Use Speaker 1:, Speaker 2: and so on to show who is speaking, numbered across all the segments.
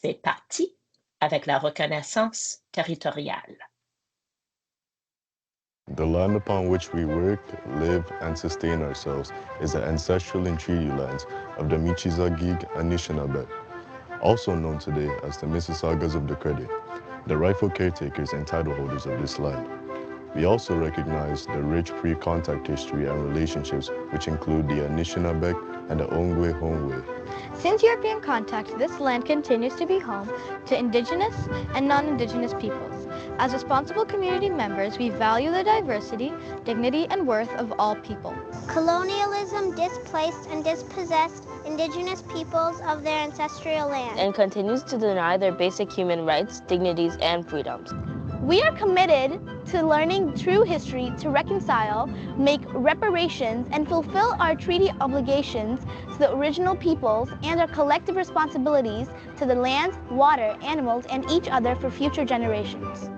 Speaker 1: C'est parti avec la reconnaissance territoriale.
Speaker 2: The land upon which we work, live, and sustain ourselves is the ancestral and treaty lands of the Michizagig Anishinaabe, also known today as the Mississaugas of the Credit, the rightful caretakers and title holders of this land. We also recognize the rich pre-contact history and relationships which include the Anishinaabe and the Ongwe-Hongwe.
Speaker 3: Since European contact, this land continues to be home to Indigenous and non-Indigenous peoples. As responsible community members, we value the diversity, dignity, and worth of all people.
Speaker 4: Colonialism displaced and dispossessed Indigenous peoples of their ancestral land
Speaker 5: and continues to deny their basic human rights, dignities, and freedoms.
Speaker 3: We are committed to learning true history to reconcile, make reparations, and fulfill our treaty obligations to the original peoples and our collective responsibilities to the land, water, animals, and each other for future generations.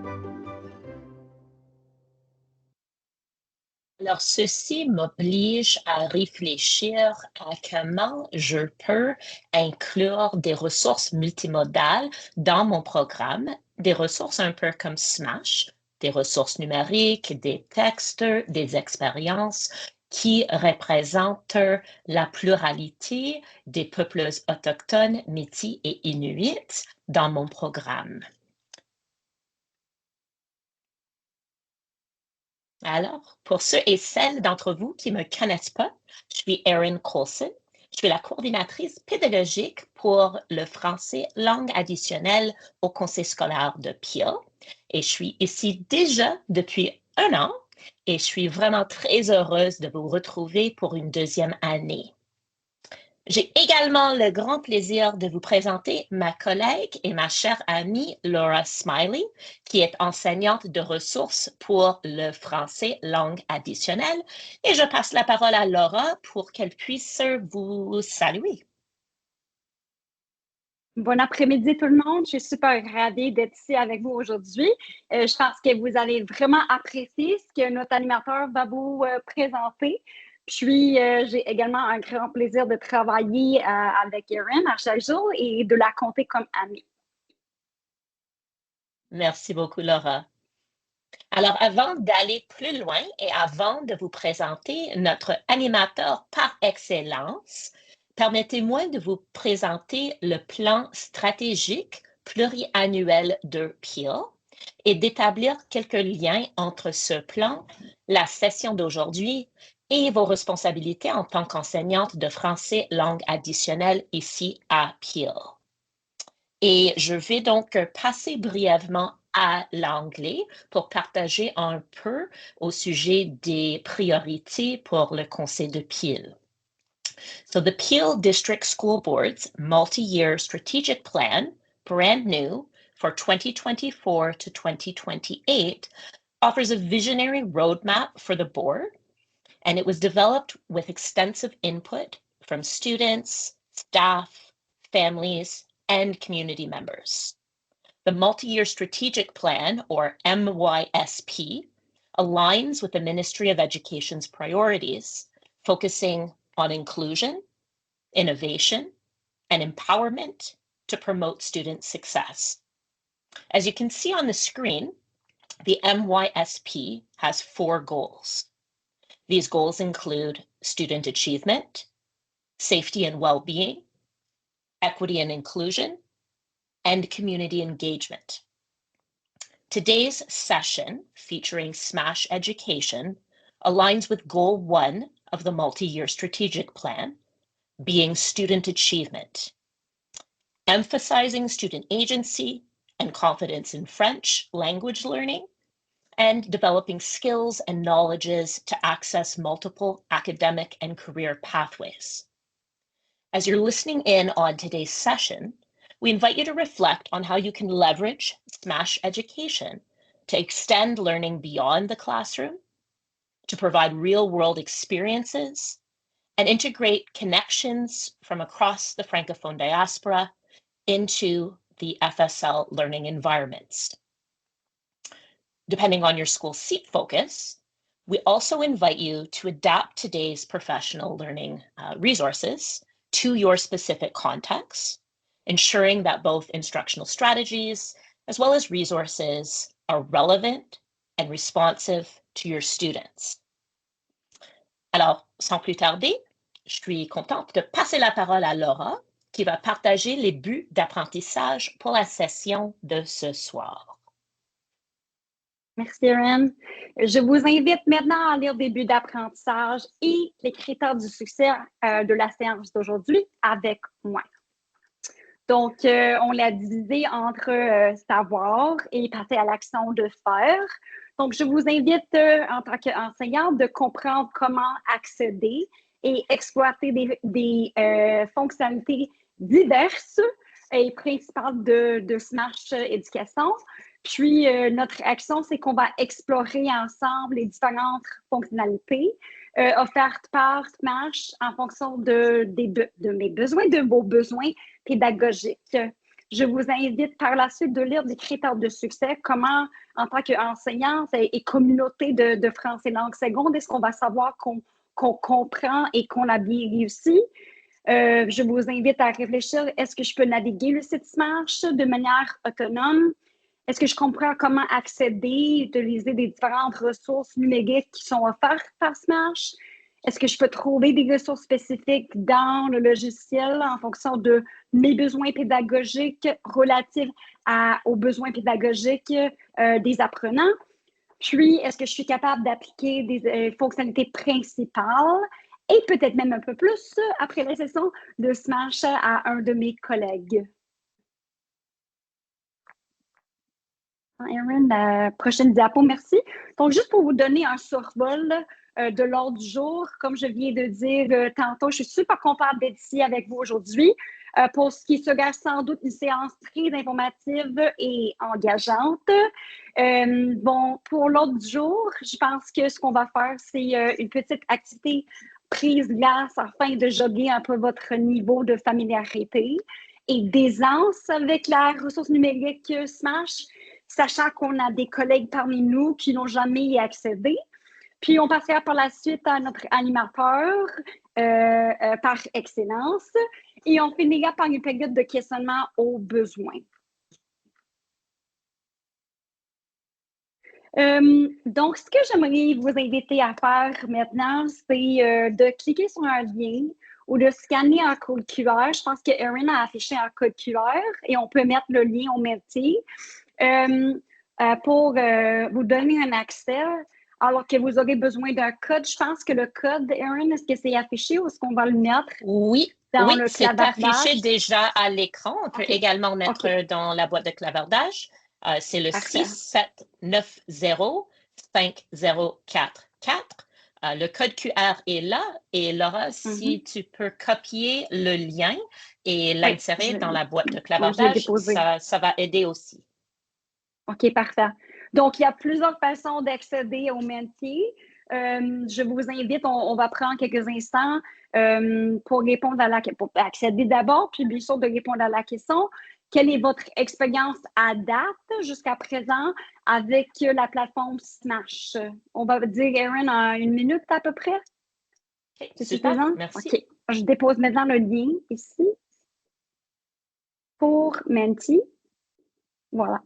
Speaker 1: Alors, ceci m'oblige à réfléchir à comment je peux inclure des ressources multimodales dans mon programme, des ressources un peu comme SMASH, des ressources numériques, des textes, des expériences qui représentent la pluralité des peuples autochtones, métis et inuits dans mon programme. Alors, pour ceux et celles d'entre vous qui ne me connaissent pas, je suis Erin Coulson. Je suis la coordinatrice pédagogique pour le français langue additionnelle au Conseil scolaire de Peel. Et je suis ici déjà depuis 1 an et je suis vraiment très heureuse de vous retrouver pour une deuxième année. J'ai également le grand plaisir de vous présenter ma collègue et ma chère amie Laura Smiley, qui est enseignante de ressources pour le français langue additionnelle. Et je passe la parole à Laura pour qu'elle puisse vous saluer.
Speaker 6: Bon après-midi tout le monde, je suis super ravie d'être ici avec vous aujourd'hui. Je pense que vous allez vraiment apprécier ce que notre animateur va vous présenter. Puis, j'ai également un grand plaisir de travailler avec Erin à chaque jour et de la compter comme amie.
Speaker 1: Merci beaucoup, Laura. Alors, avant d'aller plus loin et avant de vous présenter notre animateur par excellence, permettez-moi de vous présenter le plan stratégique pluriannuel de Peel et d'établir quelques liens entre ce plan, la session d'aujourd'hui et vos responsabilités en tant qu'enseignante de français langue additionnelle ici à Peel. Et je vais donc passer brièvement à l'anglais pour partager un peu au sujet des priorités pour le Conseil de Peel. So the Peel District School Board's multi-year strategic plan, brand new for 2024 to 2028, offers a visionary roadmap for the board, and it was developed with extensive input from students, staff, families, and community members. The multi-year strategic plan, or MYSP, aligns with the Ministry of Education's priorities, focusing on inclusion, innovation, and empowerment to promote student success. As you can see on the screen, the MYSP has 4 goals. These goals include student achievement, safety and well-being, equity and inclusion, and community engagement. Today's session, featuring SMASH Education, aligns with Goal 1 of the multi-year strategic plan, being student achievement, emphasizing student agency and confidence in French language learning, and developing skills and knowledges to access multiple academic and career pathways. As you're listening in on today's session, we invite you to reflect on how you can leverage SMASH Education to extend learning beyond the classroom, to provide real-world experiences, and integrate connections from across the Francophone diaspora into the FSL learning environments. Depending on your school seat focus, we also invite you to adapt today's professional learning resources to your specific context, ensuring that both instructional strategies as well as resources are relevant and responsive to your students. Alors, sans plus tarder, je suis contente de passer la parole à Laura, qui va partager les buts d'apprentissage pour la session de ce soir.
Speaker 6: Merci, Erin. Je vous invite maintenant à lire des buts d'apprentissage et les critères du succès de la séance d'aujourd'hui avec moi. Donc, on l'a divisé entre savoir et passer à l'action de faire. Donc, je vous invite en tant qu'enseignante de comprendre comment accéder et exploiter des fonctionnalités diverses et principales de SMASH Éducation. Puis, notre action, c'est qu'on va explorer ensemble les différentes fonctionnalités offertes par SMASH en fonction de mes besoins, de vos besoins pédagogiques. Je vous invite par la suite de lire des critères de succès, comment, en tant qu'enseignante et communauté de français langue seconde, est-ce qu'on va savoir qu'on comprend et qu'on a bien réussi. Je vous invite à réfléchir, est-ce que je peux naviguer le site SMASH de manière autonome? Est-ce que je comprends comment accéder, utiliser des différentes ressources numériques qui sont offertes par SMASH? Est-ce que je peux trouver des ressources spécifiques dans le logiciel en fonction de mes besoins pédagogiques relatifs aux besoins pédagogiques des apprenants? Puis, est-ce que je suis capable d'appliquer des fonctionnalités principales et peut-être même un peu plus après la session de SMASH à un de mes collègues? Erin, la prochaine diapo, merci. Donc, juste pour vous donner un survol de l'ordre du jour, comme je viens de dire tantôt, je suis super contente d'être ici avec vous aujourd'hui pour ce qui sera sans doute une séance très informative et engageante. Bon, pour l'ordre du jour, je pense que ce qu'on va faire, c'est une petite activité prise glace afin de jogger un peu votre niveau de familiarité et d'aisance avec la ressource numérique SMASH, sachant qu'on a des collègues parmi nous qui n'ont jamais y accédé. Puis, on passera par la suite à notre animateur par excellence et on finira par une période de questionnement aux besoins. Donc, ce que j'aimerais vous inviter à faire maintenant, c'est de cliquer sur un lien ou de scanner un code QR. Je pense que Erin a affiché un code QR et on peut mettre le lien au métier pour vous donner un accès. Alors que vous aurez besoin d'un code, je pense que le code, Erin, est-ce que c'est affiché ou est-ce qu'on va le mettre?
Speaker 1: Oui,
Speaker 6: dans
Speaker 1: oui,
Speaker 6: le
Speaker 1: c'est
Speaker 6: clavardage?
Speaker 1: affiché déjà à l'écran. On peut
Speaker 6: OK.
Speaker 1: également mettre
Speaker 6: OK.
Speaker 1: dans la boîte de clavardage. C'est le
Speaker 6: Parfait.
Speaker 1: 6790504. Le code QR est là. Et Laura, si tu peux copier le lien et l'insérer dans la boîte de
Speaker 6: je l'ai
Speaker 1: clavardage,
Speaker 6: déposé.
Speaker 1: ça va aider aussi.
Speaker 6: OK, parfait. Donc, il y a plusieurs façons d'accéder au métier. Je vous invite, on va prendre quelques instants pour répondre pour accéder d'abord, puis bien sûr de répondre à la question. Quelle est votre expérience à date jusqu'à présent avec la plateforme SMASH? On va dire, Erin, en 1 minute à peu près.
Speaker 1: Okay,
Speaker 6: C'est
Speaker 1: super,
Speaker 6: suffisant?
Speaker 1: merci.
Speaker 6: OK. Je dépose maintenant le lien ici pour Menti. Voilà.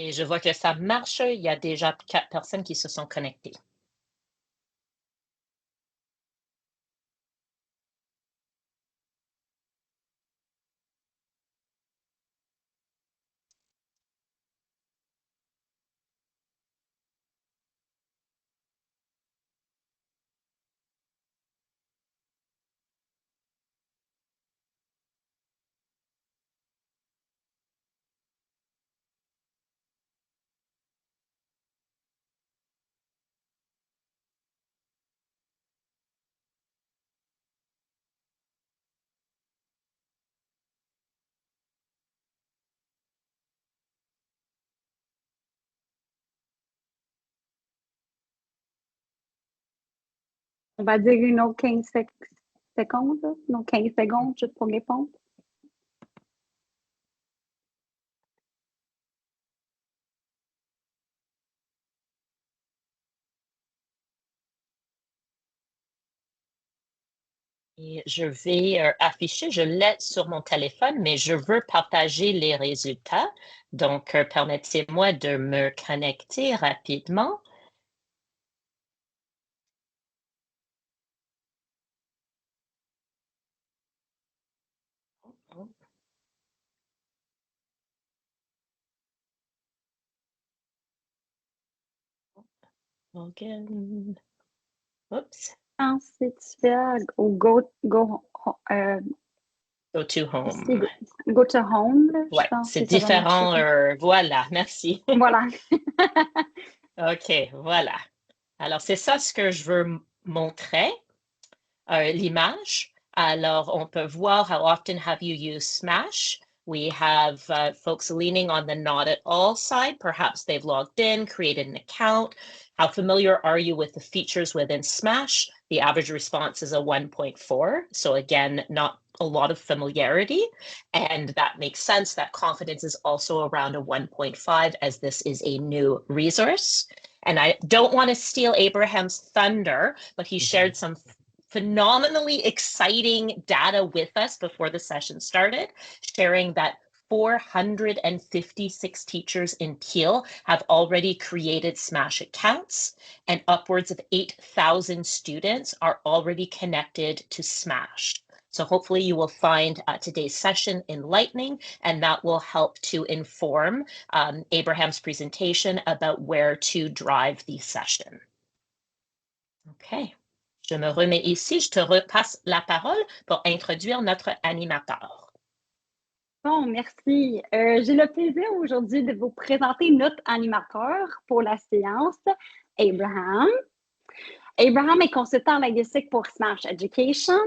Speaker 1: Et je vois que ça marche. Il y a déjà 4 personnes qui se sont connectées.
Speaker 6: On va dire une autre 15 secondes, non 15 secondes juste pour répondre.
Speaker 1: Et je vais afficher, je l'ai sur mon téléphone, mais je veux partager les résultats. Donc, permettez-moi de me connecter rapidement. Login. Oups.
Speaker 6: Ensuite, tu fais
Speaker 1: Go to home.
Speaker 6: go to home, là,
Speaker 1: Ouais,
Speaker 6: je pense
Speaker 1: c'est
Speaker 6: que ça va
Speaker 1: différent.
Speaker 6: marcher.
Speaker 1: Voilà, merci.
Speaker 6: Voilà.
Speaker 1: OK, voilà. Alors, c'est ça ce que je veux montrer, l'image. Alors, on peut voir how often have you used SMASH. We have folks leaning on the not at all side. Perhaps they've logged in, created an account. How familiar are you with the features within SMASH? The average response is a 1.4. So again, not a lot of familiarity. And that makes sense. That confidence is also around a 1.5 as this is a new resource. And I don't want to steal Abraham's thunder, but he shared some phenomenally exciting data with us before the session started, sharing that 456 teachers in Peel have already created SMASH accounts, and upwards of 8,000 students are already connected to SMASH. So hopefully you will find today's session enlightening, and that will help to inform Abraham's presentation about where to drive the session. Okay. Je me remets ici, je te repasse la parole pour introduire notre animateur.
Speaker 6: Bon, merci. J'ai le plaisir aujourd'hui de vous présenter notre animateur pour la séance, Abraham. Abraham est consultant linguistique pour SMASH Education.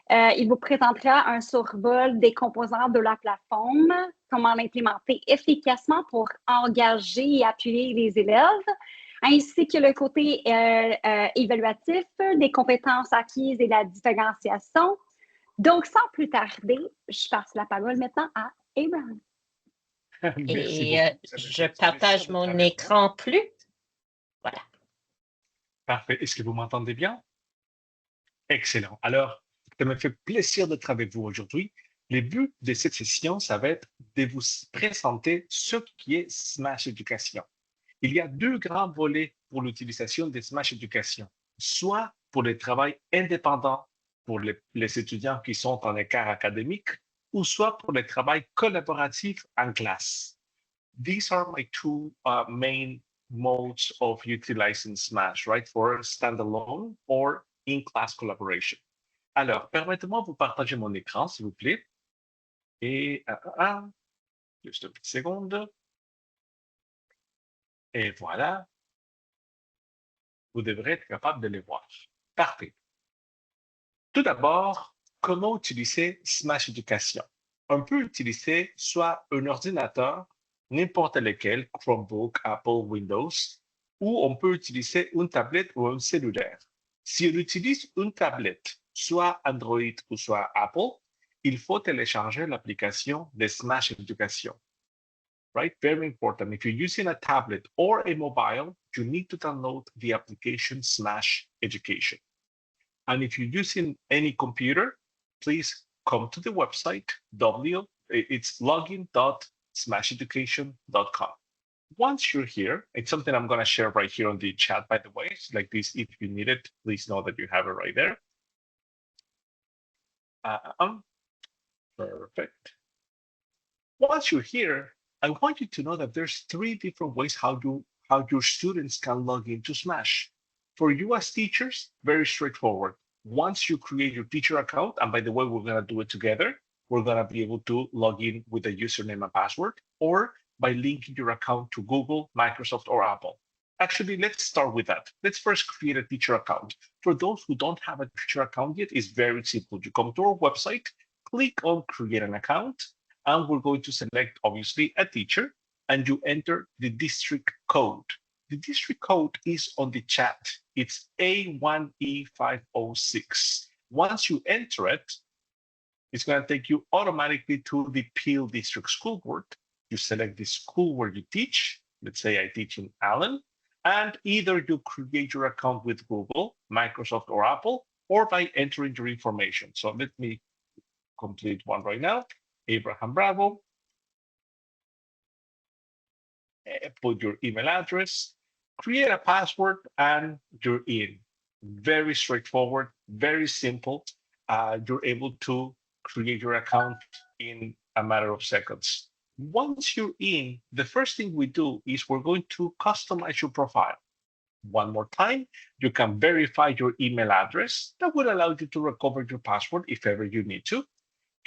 Speaker 6: Il vous présentera un survol des composants de la plateforme, comment l'implémenter efficacement pour engager et appuyer les élèves, ainsi que le côté évaluatif des compétences acquises et la différenciation. Donc, sans plus tarder, je passe la parole maintenant à Abraham.
Speaker 1: Et je partage mon écran plus. Voilà.
Speaker 7: Parfait. Est-ce que vous m'entendez bien? Excellent. Alors, ça me fait plaisir d'être avec vous aujourd'hui. Le but de cette session, ça va être de vous présenter ce qui est SMASH Éducation. Il y a deux grands volets pour l'utilisation de SMASH Éducation, soit pour le travail indépendant pour les étudiants qui sont en écart académique, ou soit pour le travail collaboratif en classe. These are my two main modes of utilizing SMASH, right? For standalone or in-class collaboration. Alors, permettez-moi de vous partager mon écran, s'il vous plaît. Et juste une petite seconde. Et voilà. Vous devrez être capable de les voir. Parfait. Tout d'abord, comment utiliser SMASH Éducation? On peut utiliser soit un ordinateur, n'importe lequel, Chromebook, Apple, Windows, ou on peut utiliser une tablette ou un cellulaire. Si on utilise une tablette, soit Android ou soit Apple, il faut télécharger l'application de SMASH Education. Right? Very important. If you're using a tablet or a mobile, you need to download the application SMASH Education. And if you're using any computer, please come to the website, it's login.smasheducation.com. Once you're here, it's something I'm going to share right here on the chat, by the way. It's like this, if you need it, please know that you have it right there. Perfect. Once you're here, I want you to know that there's three different ways how your students can log into SMASH. For you as teachers, very straightforward. Once you create your teacher account, and by the way, we're going to do it together, we're going to be able to log in with a username and password, or by linking your account to Google, Microsoft, or Apple. Actually, let's start with that. Let's first create a teacher account. For those who don't have a teacher account yet, it's very simple. You come to our website, click on create an account, and we're going to select, obviously, a teacher, and you enter the district code. The district code is on the chat. It's A1E506. Once you enter it, it's going to take you automatically to the Peel District School Board. You select the school where you teach. Let's say I teach in Allen. And either you create your account with Google, Microsoft, or Apple, or by entering your information. So let me complete one right now. Abraham Bravo. Put your email address, create a password, and you're in. Very straightforward, very simple. You're able to create your account in a matter of seconds. Once you're in, the first thing we do is we're going to customize your profile. One more time, you can verify your email address. That will allow you to recover your password if ever you need to.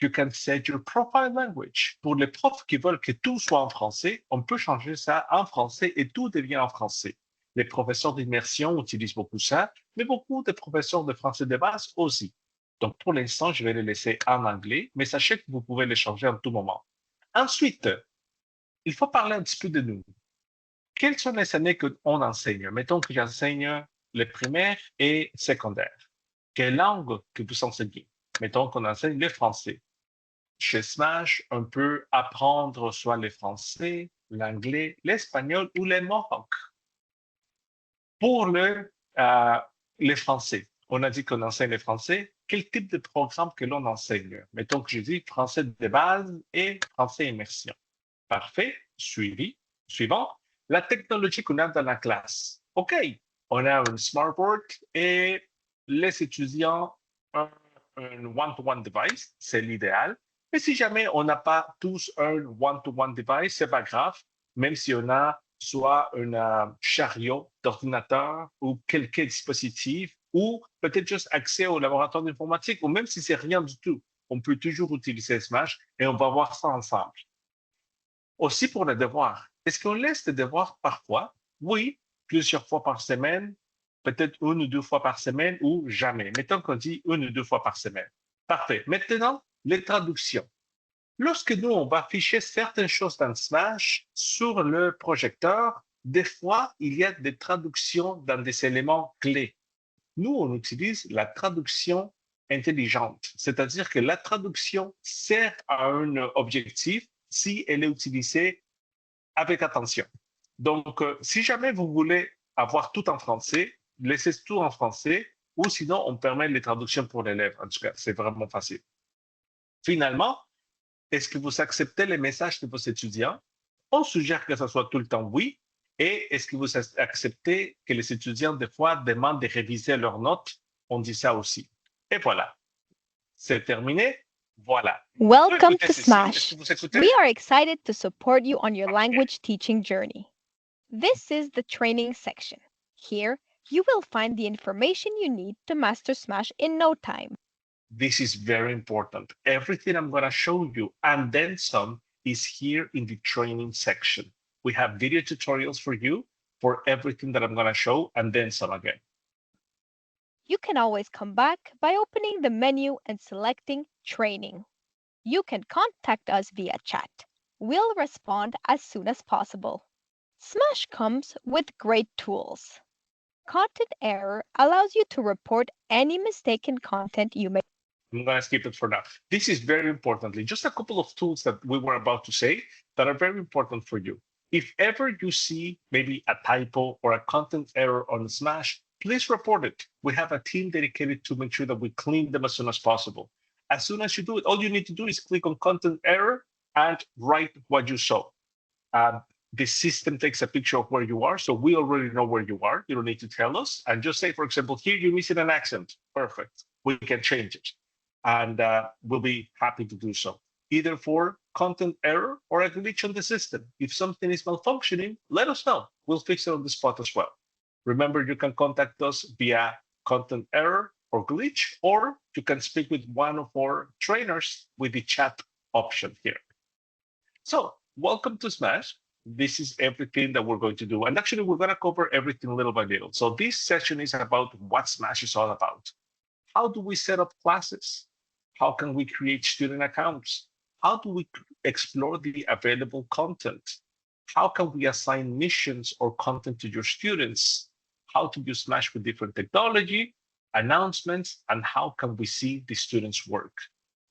Speaker 7: You can set your profile language. Pour les profs qui veulent que tout soit en français, on peut changer ça en français et tout devient en français. Les professeurs d'immersion utilisent beaucoup ça, mais beaucoup de professeurs de français de base aussi. Donc, pour l'instant, je vais les laisser en anglais, mais sachez que vous pouvez les changer en tout moment. Ensuite, il faut parler un petit peu de nous. Quelles sont les années qu'on enseigne? Mettons que j'enseigne le primaire et secondaire. Quelle langue que vous enseignez? Mettons qu'on enseigne le français. Chez SMASH, on peut apprendre soit le français, l'anglais, l'espagnol ou le mohawk. Pour le français, on a dit qu'on enseigne le français. Quel type de programme que l'on enseigne? Mettons que je dis français de base et français immersion. Parfait, suivant. La technologie qu'on a dans la classe. OK, on a un smartboard et les étudiants ont un one-to-one device, c'est l'idéal. Mais si jamais on n'a pas tous un one-to-one device, c'est pas grave, même si on a soit un chariot d'ordinateur ou quelques dispositifs ou peut-être juste accès au laboratoire d'informatique ou même si c'est rien du tout, on peut toujours utiliser SMASH et on va voir ça ensemble. Aussi pour les devoirs. Est-ce qu'on laisse des devoirs parfois? Oui, plusieurs fois par semaine, peut-être une ou deux fois par semaine ou jamais. Mettons qu'on dit une ou deux fois par semaine. Parfait. Maintenant, les traductions. Lorsque nous, on va afficher certaines choses dans SMASH sur le projecteur, des fois, il y a des traductions dans des éléments clés. Nous, on utilise la traduction intelligente, c'est-à-dire que la traduction sert à un objectif si elle est utilisée avec attention. Donc, si jamais vous voulez avoir tout en français, laissez tout en français, ou sinon, on permet les traductions pour l'élève. En tout cas, c'est vraiment facile. Finalement, est-ce que vous acceptez les messages de vos étudiants? On suggère que ce soit tout le temps oui. Et est-ce que vous acceptez que les étudiants, des fois, demandent de réviser leurs notes? On dit ça aussi. Et voilà. C'est terminé. Voilà.
Speaker 3: Welcome to SMASH. We are excited to support you on your language teaching journey. This is the training section. Here, you will find the information you need to master SMASH in no time.
Speaker 7: This is very important. Everything I'm going to show you and then some is here in the training section. We have video tutorials for you for everything that I'm going to show and then some again.
Speaker 3: You can always come back by opening the menu and selecting Training. You can contact us via chat. We'll respond as soon as possible. SMASH comes with great tools. Content error allows you to report any mistaken content you may.
Speaker 7: I'm going to skip it for now. This is very importantly, just a couple of tools that we were about to say that are very important for you. If ever you see maybe a typo or a content error on SMASH, please report it. We have a team dedicated to make sure that we clean them as soon as possible. As soon as you do it, all you need to do is click on content error and write what you saw. The system takes a picture of where you are, so we already know where you are. You don't need to tell us. And just say, for example, here you're missing an accent. Perfect. We can change it. And we'll be happy to do so, either for content error or a glitch on the system. If something is malfunctioning, let us know. We'll fix it on the spot as well. Remember, you can contact us via content error or glitch, or you can speak with one of our trainers with the chat option here. So welcome to SMASH. This is everything that we're going to do. And actually, we're going to cover everything little by little. So this session is about what SMASH is all about. How do we set up classes? How can we create student accounts? How do we explore the available content? How can we assign missions or content to your students? How to use SMASH with different technology, announcements, and how can we see the students work?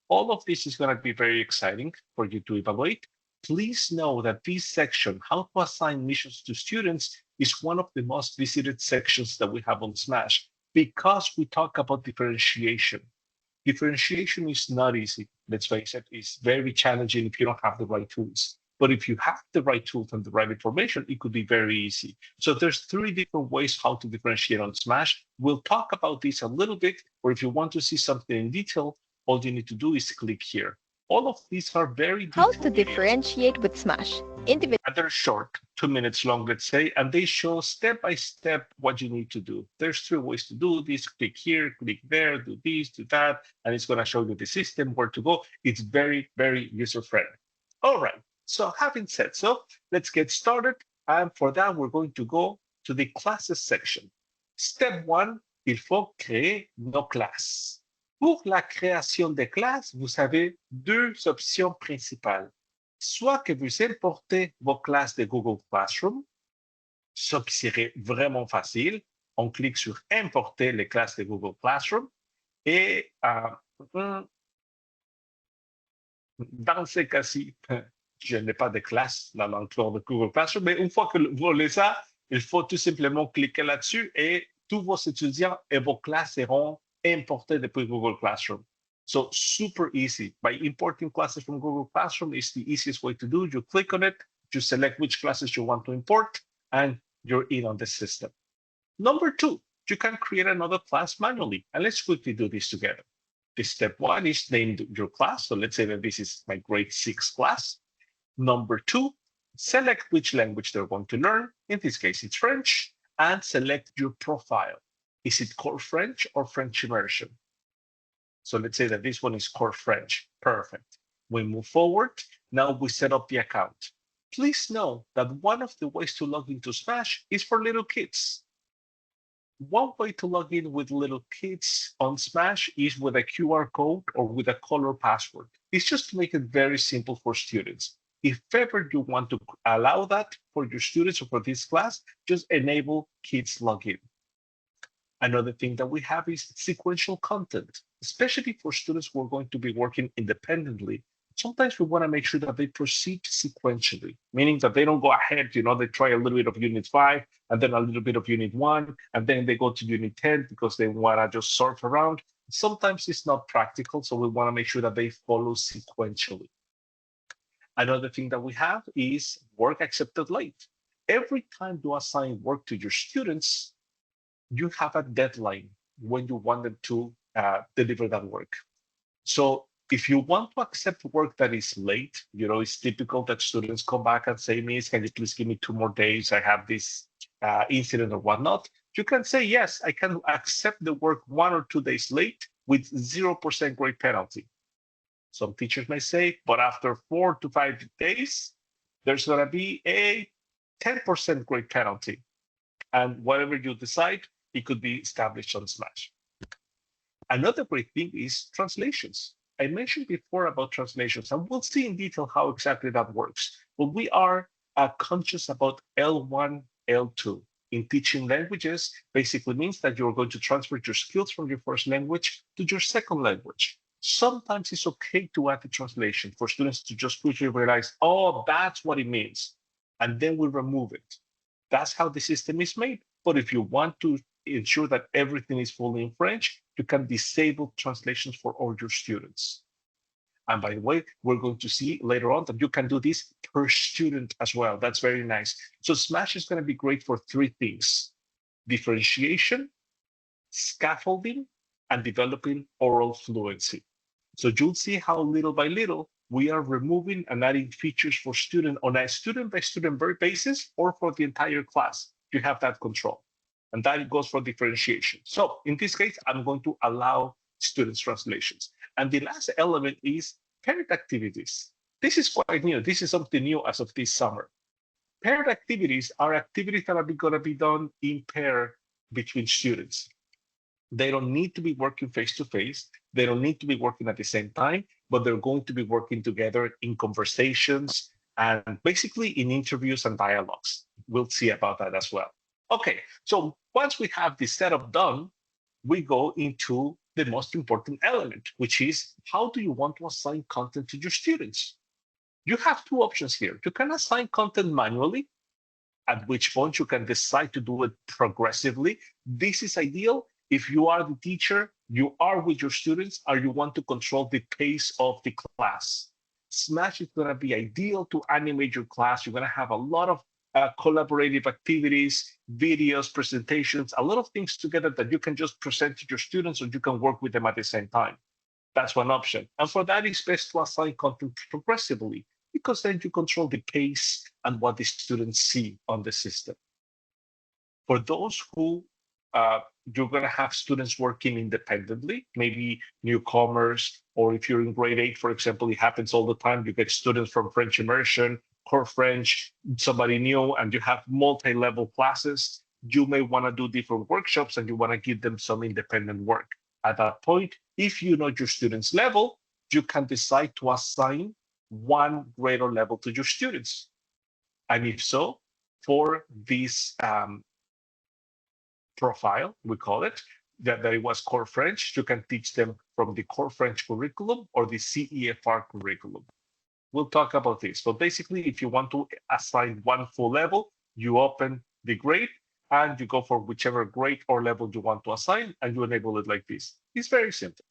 Speaker 7: All of this is going to be very exciting for you to evaluate. Please know that this section, how to assign missions to students, is one of the most visited sections that we have on SMASH. because we talk about differentiation. Differentiation is not easy. Let's face it, it's very challenging if you don't have the right tools. But if you have the right tools and the right information, it could be very easy. So there's 3 different ways how to differentiate on SMASH. We'll talk about this a little bit, or if you want to see something in detail, all you need to do is click here. All of these are very
Speaker 8: How
Speaker 7: detailed
Speaker 8: to
Speaker 7: videos.
Speaker 8: differentiate with SMASH. Individual.
Speaker 7: And they're short, 2 minutes long, let's say, and they show step by step what you need to do. There's 3 ways to do this. Click here, click there, do this, do that, and it's going to show you the system, where to go. It's very, very user-friendly. All right, so having said so, let's get started. And for that, we're going to go to the classes section. Step 1, il faut créer nos classes. Pour la création des classes, vous avez 2 options principales. Soit que vous importez vos classes de Google Classroom, ça serait vraiment facile. On clique sur importer les classes de Google Classroom et dans ce cas-ci, je n'ai pas de classe dans l'enclos de Google Classroom, mais une fois que vous avez ça, il faut tout simplement cliquer là-dessus et tous vos étudiants et vos classes seront importés depuis Google Classroom. So super easy. By importing classes from Google Classroom is the easiest way to do. You click on it, you select which classes you want to import, and you're in on the system. Number 2, you can create another class manually. And let's quickly do this together. The step 1 is name your class. So let's say that this is my grade 6 class. Number 2, select which language they're going to learn. In this case, it's French, and select your profile. Is it core French or French immersion? So let's say that this one is core French. Perfect. We move forward. Now we set up the account. Please know that one of the ways to log into SMASH is for little kids. One way to log in with little kids on SMASH is with a QR code or with a color password. It's just to make it very simple for students. If ever you want to allow that for your students or for this class, just enable kids login. Another thing that we have is sequential content, especially for students who are going to be working independently. Sometimes we want to make sure that they proceed sequentially, meaning that they don't go ahead, they try a little bit of unit 5 and then a little bit of unit 1, and then they go to unit 10 because they want to just surf around. Sometimes it's not practical, so we want to make sure that they follow sequentially. Another thing that we have is work accepted late. Every time you assign work to your students, you have a deadline when you want them to deliver that work. So if you want to accept work that is late, it's typical that students come back and say, Miss, can you please give me 2 more days? I have this incident or whatnot. You can say, yes, I can accept the work 1 or 2 days late with 0% grade penalty. Some teachers may say, but after 4 to 5 days, there's going to be a 10% grade penalty. And whatever you decide, it could be established on SMASH. Another great thing is translations. I mentioned before about translations, and we'll see in detail how exactly that works. But we are conscious about L1, L2. In teaching languages, basically means that you're going to transfer your skills from your first language to your second language. Sometimes it's okay to add the translation for students to just quickly realize, oh, that's what it means. And then we remove it. That's how the system is made. But if you want to ensure that everything is fully in French, you can disable translations for all your students. And by the way, we're going to see later on that you can do this per student as well. That's very nice. So SMASH is going to be great for 3 things: differentiation, scaffolding, and developing oral fluency. So you'll see how little by little we are removing and adding features for students on a student-by-student basis or for the entire class. You have that control. And that goes for differentiation. So in this case, I'm going to allow students translations. And the last element is paired activities. This is quite new. This is something new as of this summer. Paired activities are activities that are going to be done in pair between students. They don't need to be working face-to-face. They don't need to be working at the same time, but they're going to be working together in conversations and basically in interviews and dialogues. We'll see about that as well. Okay, so once we have this setup done, we go into the most important element, which is how do you want to assign content to your students? You have 2 options here. You can assign content manually, at which point you can decide to do it progressively. This is ideal If you are the teacher, you are with your students, or you want to control the pace of the class. SMASH is going to be ideal to animate your class. You're going to have a lot of collaborative activities, videos, presentations, a lot of things together that you can just present to your students, or you can work with them at the same time. That's one option. And for that, it's best to assign content progressively, because then you control the pace and what the students see on the system. For those who you're going to have students working independently, maybe newcomers, or if you're in grade 8, for example, it happens all the time. You get students from French immersion, core French, somebody new, and you have multi-level classes. You may want to do different workshops, and you want to give them some independent work. At that point, if you know your students' level, you can decide to assign one grade or level to your students. And if so, for this profile, we call it, that it was core French, you can teach them from the core French curriculum or the CEFR curriculum. We'll talk about this. But basically, if you want to assign one full level, you open the grade and you go for whichever grade or level you want to assign, and you enable it like this. It's very simple.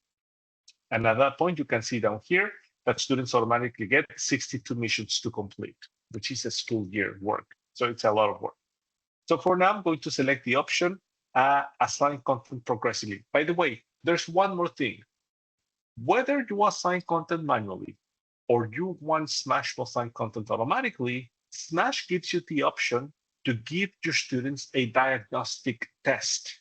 Speaker 7: And at that point, you can see down here that students automatically get 62 missions to complete, which is a school year work. So it's a lot of work. So for now, I'm going to select the option assign content progressively. By the way, there's one more thing. Whether you assign content manually or you want SMASH to assign content automatically, SMASH gives you the option to give your students a diagnostic test.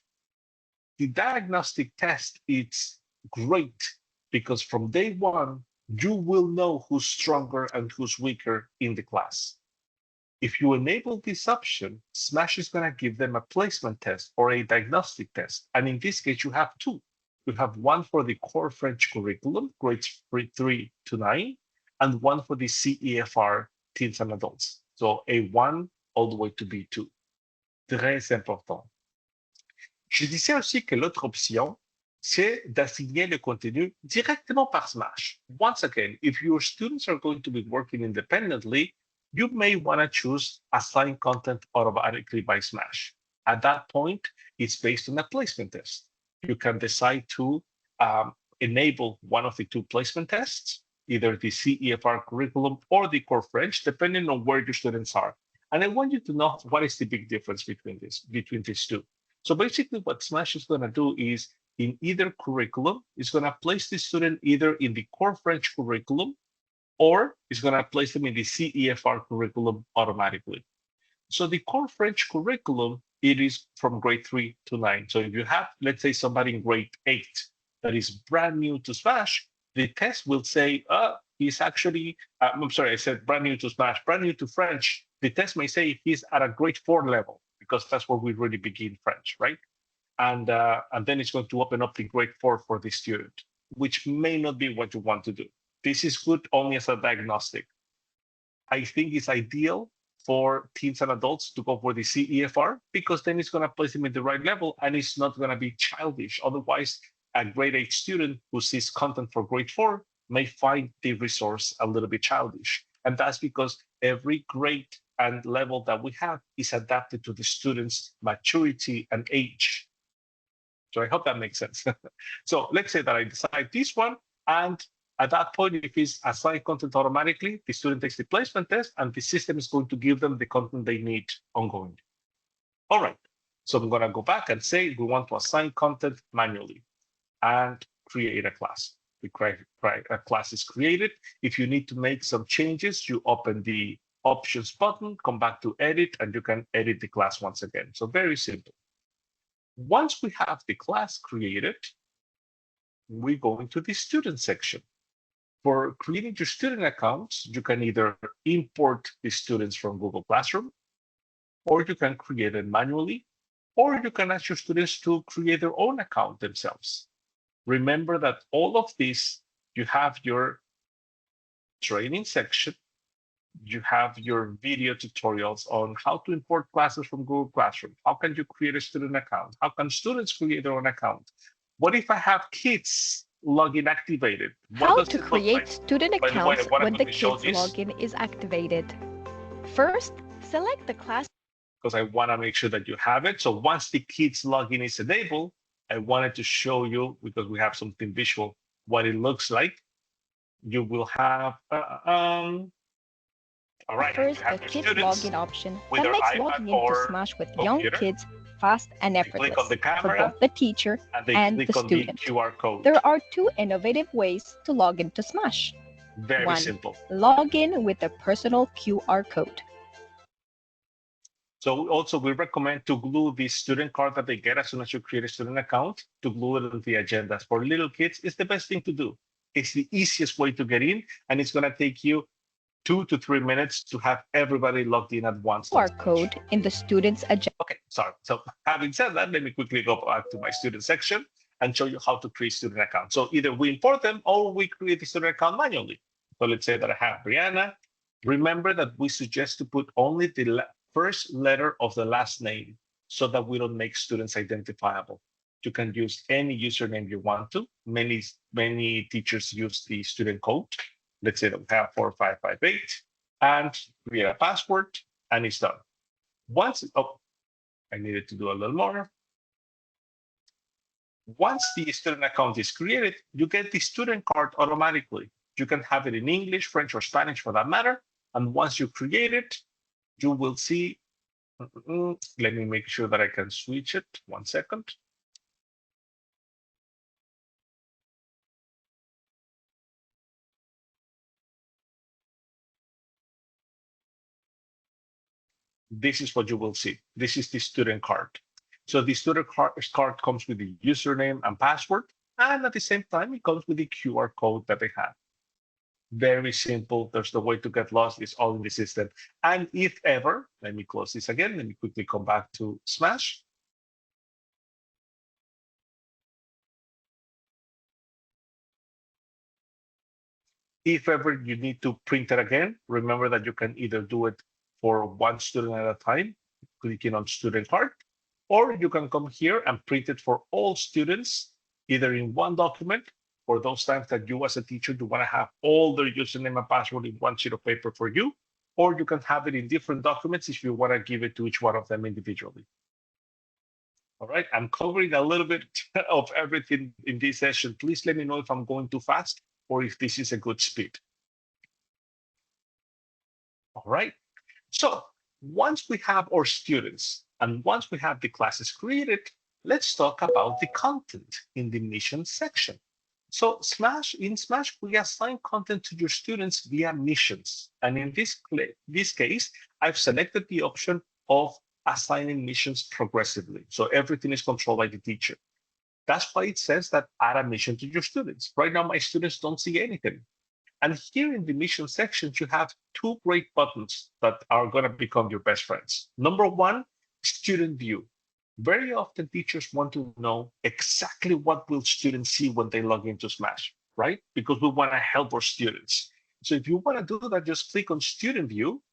Speaker 7: The diagnostic test is great because from day one, you will know who's stronger and who's weaker in the class. If you enable this option, SMASH is going to give them a placement test or a diagnostic test. And in this case, you have two. You have one for the core French curriculum, grades 3 to 9, and one for the CEFR teens and adults. So A1 all the way to B2. Très important. Je disais aussi que l'autre option, c'est d'assigner le contenu directement par SMASH. Once again, if your students are going to be working independently, you may want to choose assign content automatically by SMASH. At that point, it's based on a placement test. You can decide to enable one of the two placement tests, either the CEFR curriculum or the core French, depending on where your students are. And I want you to know what is the big difference between these two. So basically what SMASH is going to do is in either curriculum, it's going to place the student either in the core French curriculum or it's going to place them in the CEFR curriculum automatically. So the core French curriculum, it is from grade 3 to 9. So if you have, let's say, somebody in grade 8 that is brand new to SMASH, the test will say, he's actually, I'm sorry, I said brand new to SMASH, brand new to French. The test may say he's at a grade 4 level, because that's where we really begin French, right? And then it's going to open up the grade 4 for the student, which may not be what you want to do. This is good only as a diagnostic. I think it's ideal for teens and adults to go for the CEFR, because then it's going to place them in the right level and it's not going to be childish. Otherwise, a grade 8 student who sees content for grade 4 may find the resource a little bit childish. And that's because every grade and level that we have is adapted to the student's maturity and age. So I hope that makes sense. So let's say that I decide this one, and at that point, if it's assigned content automatically, the student takes the placement test and the system is going to give them the content they need ongoing. All right, so I'm going to go back and say we want to assign content manually and create a class. A class is created. If you need to make some changes, you open the options button, come back to edit, and you can edit the class once again. So very simple. Once we have the class created, we go into the student section. For creating your student accounts, you can either import the students from Google Classroom, or you can create it manually, or you can ask your students to create their own account themselves. Remember that all of this, you have your training section, you have your video tutorials on how to import classes from Google Classroom. How can you create a student account? How can students create their own account? What if I have kids login activated?
Speaker 8: How to create student accounts when the kids login is activated. First, select the class.
Speaker 7: Because I want to make sure that you have it. So once the kids login is enabled, I wanted to show you, because we have something visual, what it looks like. You will have, all right,
Speaker 8: Offers
Speaker 7: you have
Speaker 8: a
Speaker 7: your
Speaker 8: kid
Speaker 7: students
Speaker 8: login option
Speaker 7: with
Speaker 8: that
Speaker 7: their
Speaker 8: makes
Speaker 7: iPad
Speaker 8: logging into
Speaker 7: or
Speaker 8: SMASH with young
Speaker 7: computer.
Speaker 8: kids fast and
Speaker 7: They click on
Speaker 8: effortless
Speaker 7: the
Speaker 8: for
Speaker 7: camera
Speaker 8: both the teacher
Speaker 7: and they
Speaker 8: and
Speaker 7: click
Speaker 8: the
Speaker 7: on the
Speaker 8: student.
Speaker 7: QR code.
Speaker 8: There are two innovative ways to log into SMASH.
Speaker 7: Very
Speaker 8: 1.
Speaker 7: simple.
Speaker 8: Log in with a personal QR code.
Speaker 7: So also we recommend to glue the student card that they get as soon as you create a student account, to glue it on the agendas. For little kids, it's the best thing to do. It's the easiest way to get in, and it's going to take you 2 to 3 minutes to have everybody logged in at once.
Speaker 8: QR code in the student's agenda.
Speaker 7: Okay, sorry. So having said that, let me quickly go back to my student section and show you how to create student accounts. So either we import them or we create the student account manually. So let's say that I have Brianna. Remember that we suggest to put only the first letter of the last name so that we don't make students identifiable. You can use any username you want to. Many teachers use the student code. Let's say that we have 4558 and create a password, and it's done. Once, I needed to do a little more. Once the student account is created, you get the student card automatically. You can have it in English, French, or Spanish for that matter. And once you create it, you will see, let me make sure that I can switch it. 1 second. This is what you will see. This is the student card. So the student card comes with the username and password, and at the same time, it comes with the QR code that they have. Very simple. There's no way to get lost. It's all in the system. And if ever, let me close this again. Let me quickly come back to SMASH. If ever you need to print it again, remember that you can either do it for one student at a time, clicking on student card, or you can come here and print it for all students, either in one document, for those times that you as a teacher do want to have all their username and password in one sheet of paper for you, or you can have it in different documents if you want to give it to each one of them individually. All right, I'm covering a little bit of everything in this session. Please let me know if I'm going too fast or if this is a good speed. All right, so once we have our students and once we have the classes created, let's talk about the content in the mission section. So in SMASH, we assign content to your students via missions. And in this case, I've selected the option of assigning missions progressively. So everything is controlled by the teacher. That's why it says that add a mission to your students. Right now, my students don't see anything. And here in the mission section, you have two great buttons that are going to become your best friends. Number one, student view. Very often teachers want to know exactly what will students see when they log into SMASH, right? Because we want to help our students. So if you want to do that, just click on student view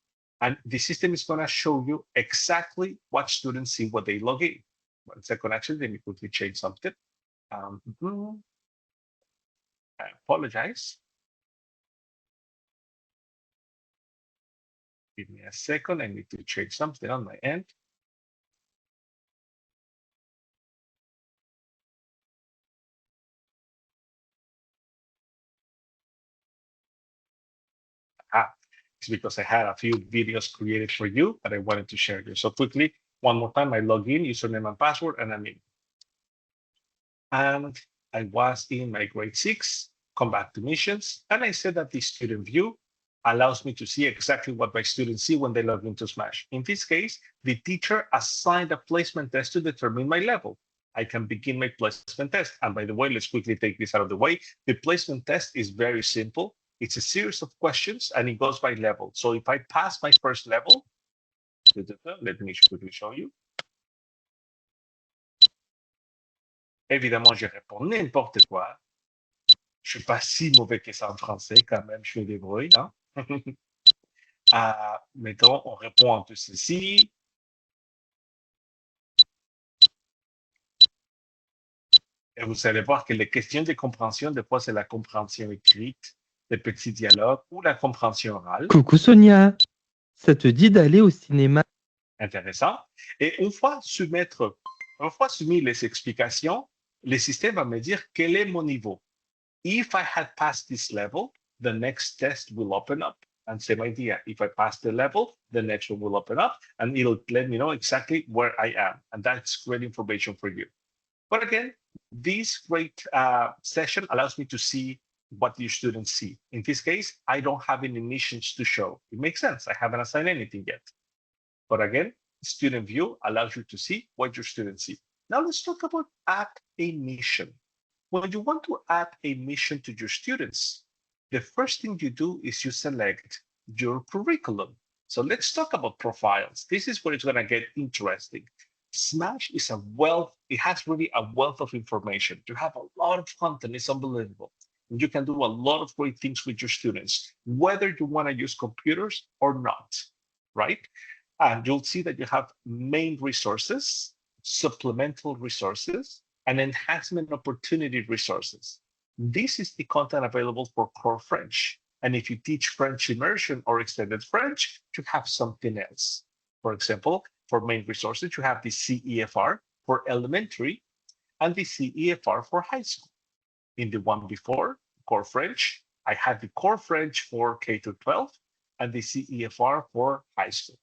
Speaker 7: and the system is going to show you exactly what students see when they log in. 1 second, actually, let me quickly change something. I apologize. Give me a second. I need to change something on my end. It's because I had a few videos created for you that I wanted to share you. So quickly, one more time, I log in, username and password, and I'm in. And I was in my grade 6, come back to missions, and I said that the student view allows me to see exactly what my students see when they log into SMASH. In this case, the teacher assigned a placement test to determine my level. I can begin my placement test. And by the way, let's quickly take this out of the way. The placement test is very simple. It's a series of questions and it goes by level. So if I pass my first level, let me quickly show you. Évidemment, je réponds n'importe quoi. Je suis pas si mauvais que ça en français quand même, je fais des bruits. Hein? Mettons, on répond un peu ceci. Et vous allez voir que les questions de compréhension, des fois, c'est la compréhension écrite, les petits dialogues ou la compréhension orale.
Speaker 9: Coucou Sonia, ça te dit d'aller au cinéma?
Speaker 7: Intéressant. Et une fois soumis les explications, le système va me dire quel est mon niveau. If I had passed this level, the next test will open up. And same idea, if I pass the level, the next one will open up and it'll let me know exactly where I am. And that's great information for you. But again, this great session allows me to see what your students see. In this case, I don't have any missions to show. It makes sense. I haven't assigned anything yet. But again, student view allows you to see what your students see. Now let's talk about add a mission. When you want to add a mission to your students, the first thing you do is you select your curriculum. So let's talk about profiles. This is where it's going to get interesting. SMASH is a wealth, it has really a wealth of information. You have a lot of content, it's unbelievable. And you can do a lot of great things with your students, whether you want to use computers or not, right? And you'll see that you have main resources, supplemental resources, and enhancement opportunity resources. This is the content available for core French. And if you teach French immersion or extended French, you have something else. For example, for main resources, you have the CEFR for elementary and the CEFR for high school. In the one before, core French, I had the core French for K to 12 and the CEFR for high school.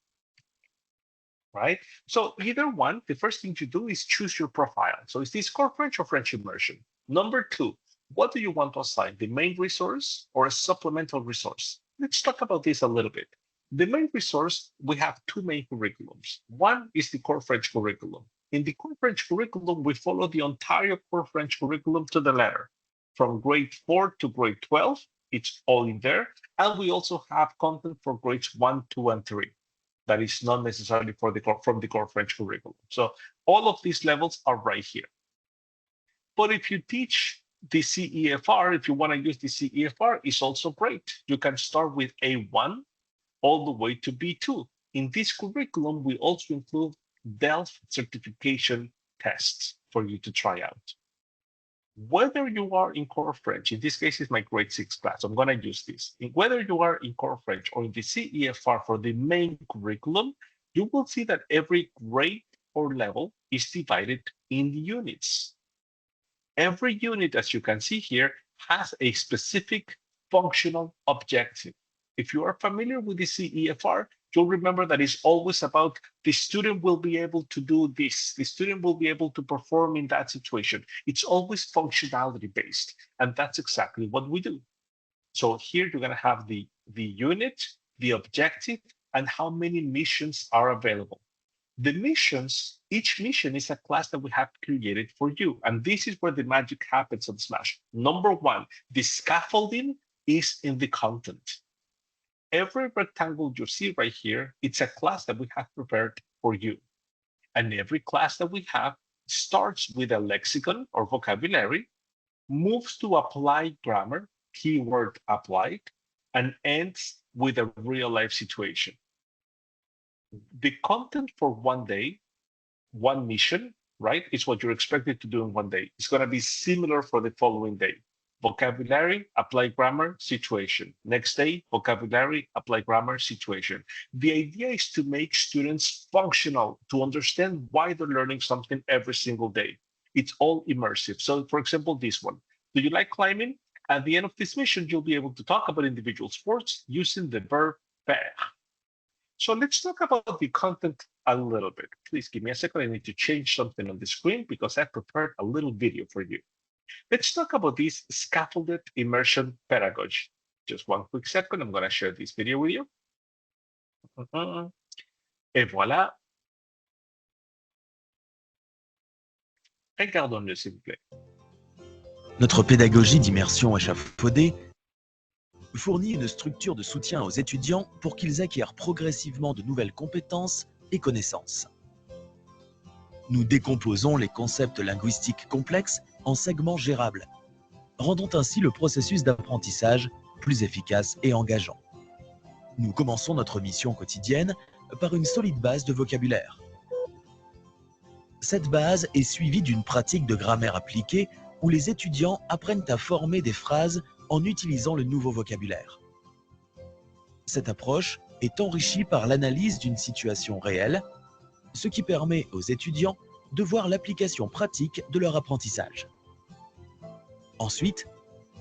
Speaker 7: Right? So either one, the first thing to do is choose your profile. So is this core French or French immersion? Number two, what do you want to assign, the main resource or a supplemental resource? Let's talk about this a little bit. The main resource, we have two main curriculums. One is the core French curriculum. In the core French curriculum, we follow the entire core French curriculum to the letter. From grade 4 to grade 12, it's all in there. And we also have content for grades 1, 2, and 3. That is not necessarily from the core French curriculum. So all of these levels are right here. But if you teach the CEFR, if you want to use the CEFR, it's also great. You can start with A1 all the way to B2. In this curriculum, we also include DELF certification tests for you to try out. Whether you are in core French, in this case, it's my grade 6 class, I'm going to use this. Whether you are in core French or in the CEFR for the main curriculum, you will see that every grade or level is divided in units. Every unit, as you can see here, has a specific functional objective. If you are familiar with the CEFR, you'll remember that it's always about the student will be able to do this. The student will be able to perform in that situation. It's always functionality based. And that's exactly what we do. So here you're going to have the unit, the objective, and how many missions are available. The missions, each mission is a class that we have created for you. And this is where the magic happens on SMASH. Number one, the scaffolding is in the content. Every rectangle you see right here, it's a class that we have prepared for you. And every class that we have starts with a lexicon or vocabulary, moves to applied grammar, keyword applied, and ends with a real life situation. The content for one day, one mission, right, is what you're expected to do in one day. It's going to be similar for the following day. Vocabulary, apply grammar, situation. Next day, vocabulary, apply grammar, situation. The idea is to make students functional, to understand why they're learning something every single day. It's all immersive. So for example, this one, do you like climbing? At the end of this mission, you'll be able to talk about individual sports using the verb faire. So let's talk about the content a little bit. Please give me a second. I need to change something on the screen because I prepared a little video for you. Let's talk about this scaffolded immersion pedagogy. Just one quick second. I'm going to share this video with you. Et voilà. Regardons-le, s'il vous plaît.
Speaker 10: Notre pédagogie d'immersion échafaudée fournit une structure de soutien aux étudiants pour qu'ils acquièrent progressivement de nouvelles compétences et connaissances. Nous décomposons les concepts linguistiques complexes en segments gérables, rendant ainsi le processus d'apprentissage plus efficace et engageant. Nous commençons notre mission quotidienne par une solide base de vocabulaire. Cette base est suivie d'une pratique de grammaire appliquée où les étudiants apprennent à former des phrases en utilisant le nouveau vocabulaire. Cette approche est enrichie par l'analyse d'une situation réelle, ce qui permet aux étudiants de voir l'application pratique de leur apprentissage. Ensuite,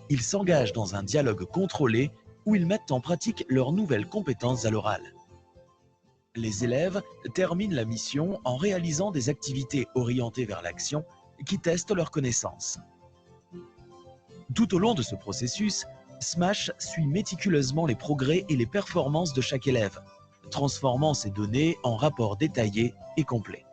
Speaker 10: ils s'engagent dans un dialogue contrôlé où ils mettent en pratique leurs nouvelles compétences à l'oral. Les élèves terminent la mission en réalisant des activités orientées vers l'action qui testent leurs connaissances. Tout au long de ce processus, SMASH suit méticuleusement les progrès et les performances de chaque élève, transformant ces données en rapports détaillés et complets.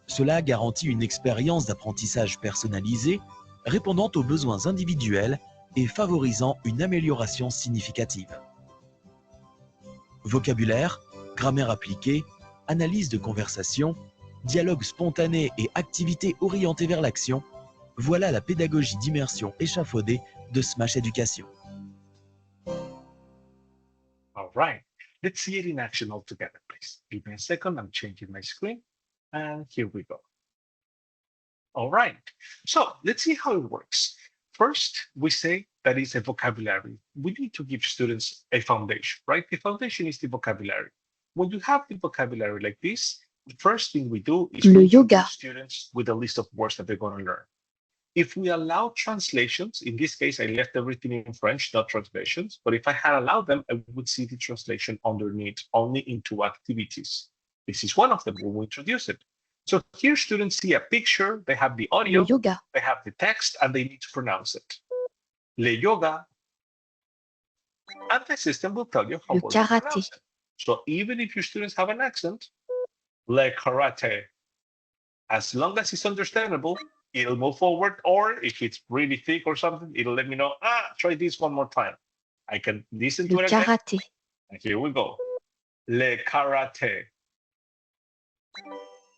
Speaker 10: Cela garantit une expérience d'apprentissage personnalisée, répondant aux besoins individuels et favorisant une amélioration significative. Vocabulaire, grammaire appliquée, analyse de conversation, dialogue spontané et activités orientées vers l'action, voilà la pédagogie d'immersion échafaudée de SMASH Éducation.
Speaker 7: All right, let's see it in action all together, please. Give me a second, I'm changing my screen, and here we go. All right, so let's see how it works. First, we say that it's a vocabulary. We need to give students a foundation, right? The foundation is the vocabulary. When you have the vocabulary like this, the first thing we do is we introduce students with a list of words that they're going to learn. If we allow translations, in this case, I left everything in French, not translations, but if I had allowed them, I would see the translation underneath, only into activities. This is one of them when we introduce it. So here students see a picture, they have the audio, they have the text, and they need to pronounce it. Le yoga. And the system will tell you how well to pronounce it. So even if your students have an accent, le karate, as long as it's understandable, it'll move forward. Or if it's really thick or something, it'll let me know, try this one more time. I can listen to it again. And here we go. Le karate.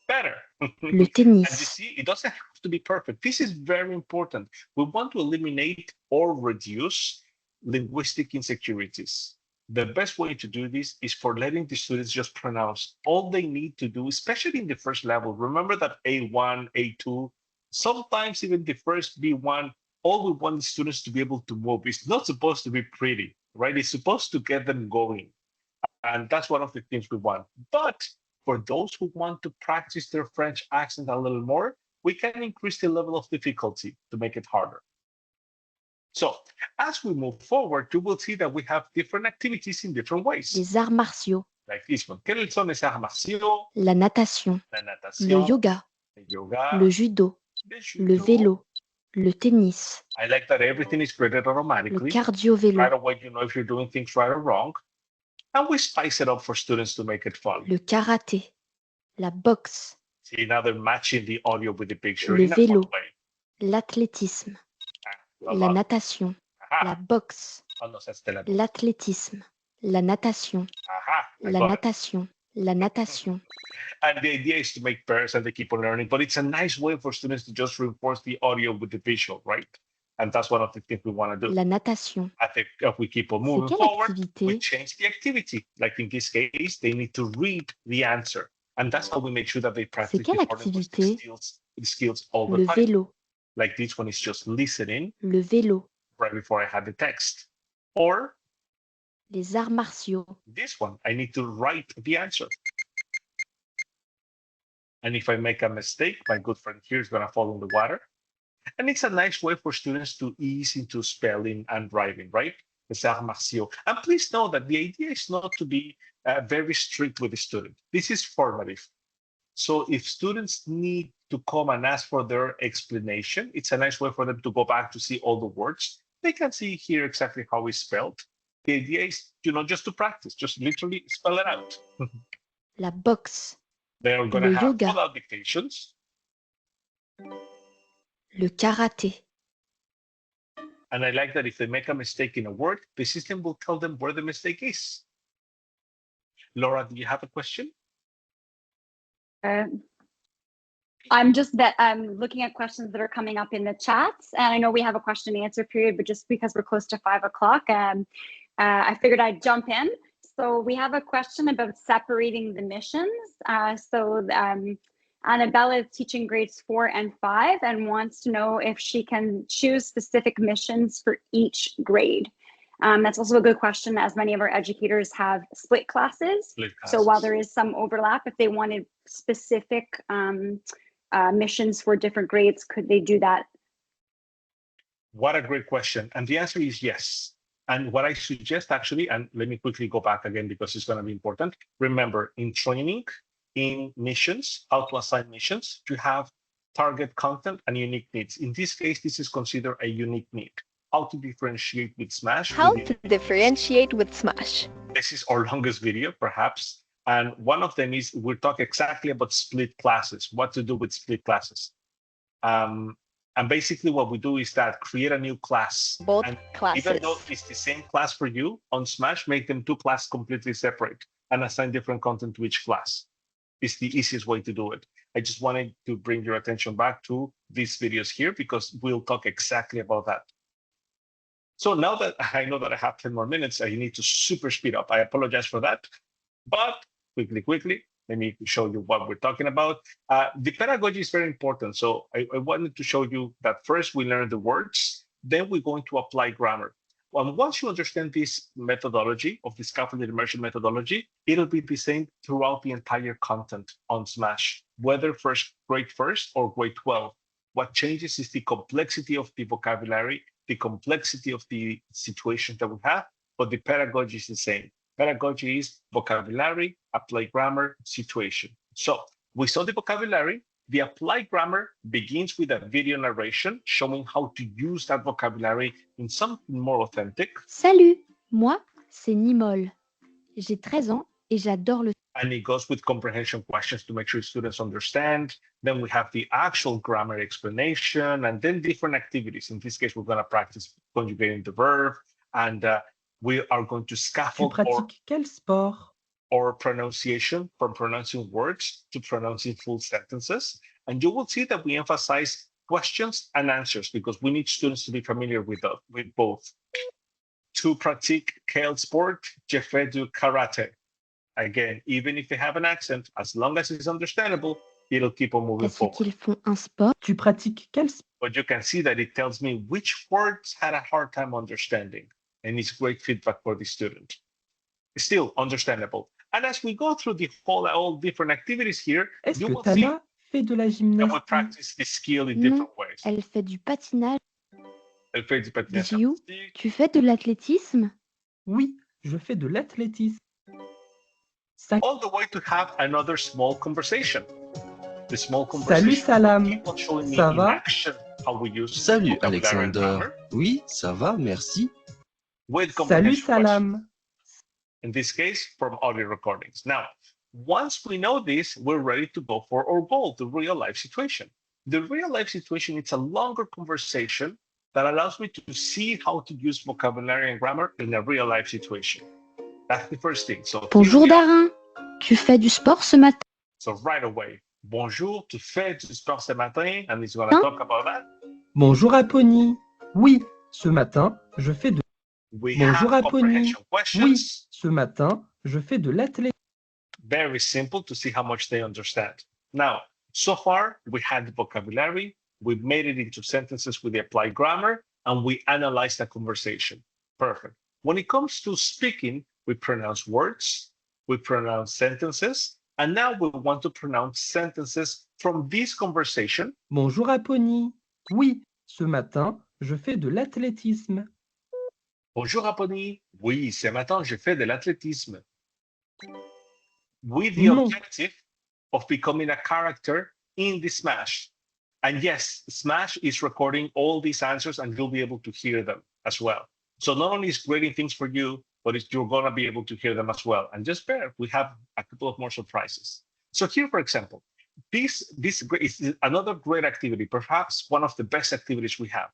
Speaker 7: Better.
Speaker 5: Le tennis.
Speaker 7: And you see, it doesn't have to be perfect. This is very important. We want to eliminate or reduce linguistic insecurities. The best way to do this is for letting the students just pronounce. All they need to do, especially in the first level, remember that A1, A2, sometimes even the first B1, all we want the students to be able to move. It's not supposed to be pretty, right? It's supposed to get them going. And that's one of the things we want. But for those who want to practice their French accent a little more, we can increase the level of difficulty to make it harder. So as we move forward, you will see that we have different activities in different ways.
Speaker 5: Les arts martiaux.
Speaker 7: Like this one. Quels sont les arts martiaux?
Speaker 5: La natation.
Speaker 7: La natation.
Speaker 5: Le yoga.
Speaker 7: Le yoga.
Speaker 5: Le judo. Le vélo. Le tennis.
Speaker 7: I like that everything is graded automatically.
Speaker 5: Le cardio-vélo.
Speaker 7: Right away, you know if you're doing things right or wrong. And we spice it up for students to make it fun.
Speaker 5: Le karaté. La boxe.
Speaker 7: See, now they're matching the audio with the picture
Speaker 5: Le
Speaker 7: in a
Speaker 5: vélo.
Speaker 7: fun way.
Speaker 5: L'athlétisme.
Speaker 7: La
Speaker 5: natation. La boxe. L'athlétisme. La natation. La natation. La natation.
Speaker 7: And the idea is to make pairs and they keep on learning, but it's a nice way for students to just reinforce the audio with the visual, right? And that's one of the things we want to do.
Speaker 5: La natation.
Speaker 7: I think if we keep on moving forward, we change the activity. Like in this case, they need to read the answer. And that's how we make sure that they practice the skills all the time.
Speaker 5: Vélo.
Speaker 7: Like this one is just listening.
Speaker 5: Le vélo.
Speaker 7: Right before I had the text. Or
Speaker 5: les arts martiaux.
Speaker 7: This one, I need to write the answer. And if I make a mistake, my good friend here is going to fall in the water. And it's a nice way for students to ease into spelling and writing, right? Les arts martiaux. And please know that the idea is not to be very strict with the student. This is formative. So if students need to come and ask for their explanation, it's a nice way for them to go back to see all the words. They can see here exactly how it's spelled. The idea is, just to practice, just literally spell it out.
Speaker 5: La boxe.
Speaker 7: They're going to have full dictations.
Speaker 5: Le karaté.
Speaker 7: And I like that if they make a mistake in a word, the system will tell them where the mistake is. Laura, do you have a question?
Speaker 6: I'm looking at questions that are coming up in the chats, and I know we have a question and answer period, but just because we're close to 5 o'clock, I figured I'd jump in. So we have a question about separating the missions. Annabella is teaching grades 4 and 5 and wants to know if she can choose specific missions for each grade. That's also a good question, as many of our educators have split classes. So while there is some overlap, if they wanted specific missions for different grades? Could they do that?
Speaker 7: What a great question. And the answer is yes. And what I suggest actually, and let me quickly go back again because it's going to be important. Remember, in training, in missions, how to assign missions, you have target content and unique needs. In this case, this is considered a unique need. How to differentiate with SMASH.
Speaker 8: How to differentiate with SMASH.
Speaker 7: This is our longest video, perhaps. And one of them is we'll talk exactly about split classes, what to do with split classes. And basically what we do is that create a new class.
Speaker 8: Both
Speaker 7: and
Speaker 8: classes.
Speaker 7: Even though it's the same class for you on SMASH, make them two classes completely separate and assign different content to each class. It's the easiest way to do it. I just wanted to bring your attention back to these videos here because we'll talk exactly about that. So now that I know that I have 10 more minutes, I need to super speed up. I apologize for that, but quickly, let me show you what we're talking about. The pedagogy is very important. So I wanted to show you that first we learn the words, then we're going to apply grammar. And once you understand this methodology of the scaffolded immersion methodology, it'll be the same throughout the entire content on SMASH, whether grade first or grade 12. What changes is the complexity of the vocabulary, the complexity of the situations that we have, but the pedagogy is the same. Pedagogy is vocabulary, apply grammar, situation. So we saw the vocabulary. The applied grammar begins with a video narration showing how to use that vocabulary in something more authentic.
Speaker 11: Salut, moi, c'est Nimol. J'ai 13 ans et j'adore le...
Speaker 7: And it goes with comprehension questions to make sure students understand. Then we have the actual grammar explanation and then different activities. In this case, we're going to practice conjugating the verb and we are going to scaffold
Speaker 9: quel sport?
Speaker 7: Or pronunciation, from pronouncing words to pronouncing full sentences. And you will see that we emphasize questions and answers because we need students to be familiar with both. To pratique quel sport? Je fais du karaté. Again, even if they have an accent, as long as it's understandable, it'll keep on moving forward.
Speaker 11: Est-ce qu'ils font un sport?
Speaker 9: Tu pratiques quel sport?
Speaker 7: But you can see that it tells me which words had a hard time understanding. And it's great feedback for the student. Still understandable. And as we go through the all different activities here,
Speaker 9: Est-ce
Speaker 7: you
Speaker 9: que
Speaker 7: will see
Speaker 9: Tana fait de la
Speaker 7: that we
Speaker 9: gymnastique?
Speaker 7: practice the skill in
Speaker 11: Non,
Speaker 7: different ways.
Speaker 11: elle fait du patinage.
Speaker 7: Elle fait du patinage
Speaker 11: Giu,
Speaker 7: artistique.
Speaker 11: tu fais de l'athlétisme?
Speaker 9: Oui, je fais de l'athlétisme.
Speaker 7: All the way to have another small conversation. The small
Speaker 9: Salut
Speaker 7: conversation.
Speaker 9: Salam,
Speaker 7: Keep on showing me
Speaker 9: ça
Speaker 7: in
Speaker 9: va?
Speaker 7: action how we use
Speaker 12: Salut
Speaker 7: vocabulary and
Speaker 12: Alexander.
Speaker 7: grammar
Speaker 12: Oui, ça va, merci.
Speaker 7: with
Speaker 9: Salut
Speaker 7: comprehension questions.
Speaker 9: Salam.
Speaker 7: In this case, from audio recordings. Now, once we know this, we're ready to go for our goal, the real life situation. The real life situation, it's a longer conversation that allows me to see how to use vocabulary and grammar in a real life situation. That's the first thing. So
Speaker 11: Bonjour Darin, tu fais du sport ce matin?
Speaker 7: So right away, bonjour, tu fais du sport ce matin, and he's going to talk about that.
Speaker 9: Bonjour Apony. Oui, ce matin, je fais de...
Speaker 7: We
Speaker 9: Bonjour
Speaker 7: have
Speaker 9: Apony.
Speaker 7: comprehension questions.
Speaker 9: Oui, ce matin, je fais de l'athlétisme.
Speaker 7: Very simple to see how much they understand. Now, so far, we had the vocabulary, we've made it into sentences with the applied grammar, and we analyzed the conversation. Perfect. When it comes to speaking, we pronounce words, we pronounce sentences, and now we want to pronounce sentences from this conversation.
Speaker 9: Bonjour Apony. Oui, ce matin, je fais de l'athlétisme.
Speaker 7: Bonjour Apony. Oui, ce matin, je fais de l'athlétisme. With the
Speaker 9: Non.
Speaker 7: objective of becoming a character in the SMASH. And yes, SMASH is recording all these answers and you'll be able to hear them as well. So not only is grading things for you, but you're going to be able to hear them as well. And just bear, we have a couple of more surprises. So here, for example, this is another great activity, perhaps one of the best activities we have.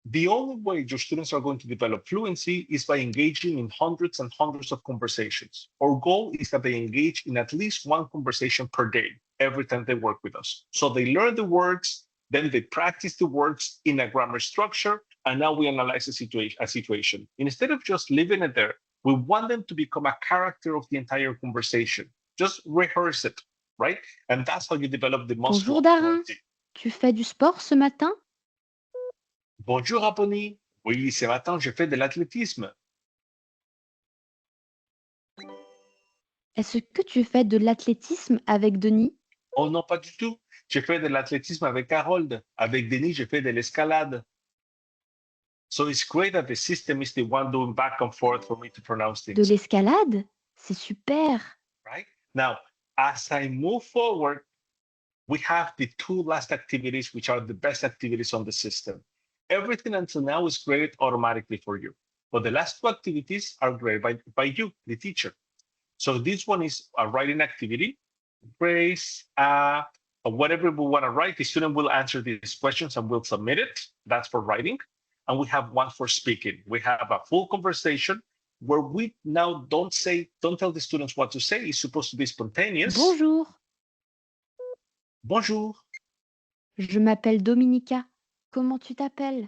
Speaker 7: The only way your students are going to develop fluency is by engaging in hundreds and hundreds of conversations. Our goal is that they engage in at least one conversation per day, every time they work with us. So they learn the words, then they practice the words in a grammar structure, and now we analyze a situation. Instead of just leaving it there, we want them to become a character of the entire conversation. Just rehearse it, right? And that's how you develop the most
Speaker 11: Bonjour Darin,
Speaker 7: fluency.
Speaker 11: tu fais du sport ce matin?
Speaker 7: Bonjour Apony. Oui, ce matin, je fais de l'athlétisme.
Speaker 11: Est-ce que tu fais de l'athlétisme avec Denis?
Speaker 7: Oh non, pas du tout. J'ai fait de l'athlétisme avec Harold. Avec Denis, j'ai fait de l'escalade. So it's great that the system is the one doing back and forth for me to pronounce
Speaker 11: De
Speaker 7: things,
Speaker 11: l'escalade? C'est super.
Speaker 7: right? Now, as I move forward, we have the two last activities, which are the best activities on the system. Everything until now is graded automatically for you, but the last two activities are graded by you, the teacher. So this one is a writing activity, praise, whatever we want to write, the student will answer these questions and we'll submit it. That's for writing. And we have one for speaking. We have a full conversation where we now don't tell the students what to say. It's supposed to be spontaneous.
Speaker 11: Bonjour.
Speaker 7: Bonjour.
Speaker 11: Je m'appelle Dominica. Comment tu t'appelles?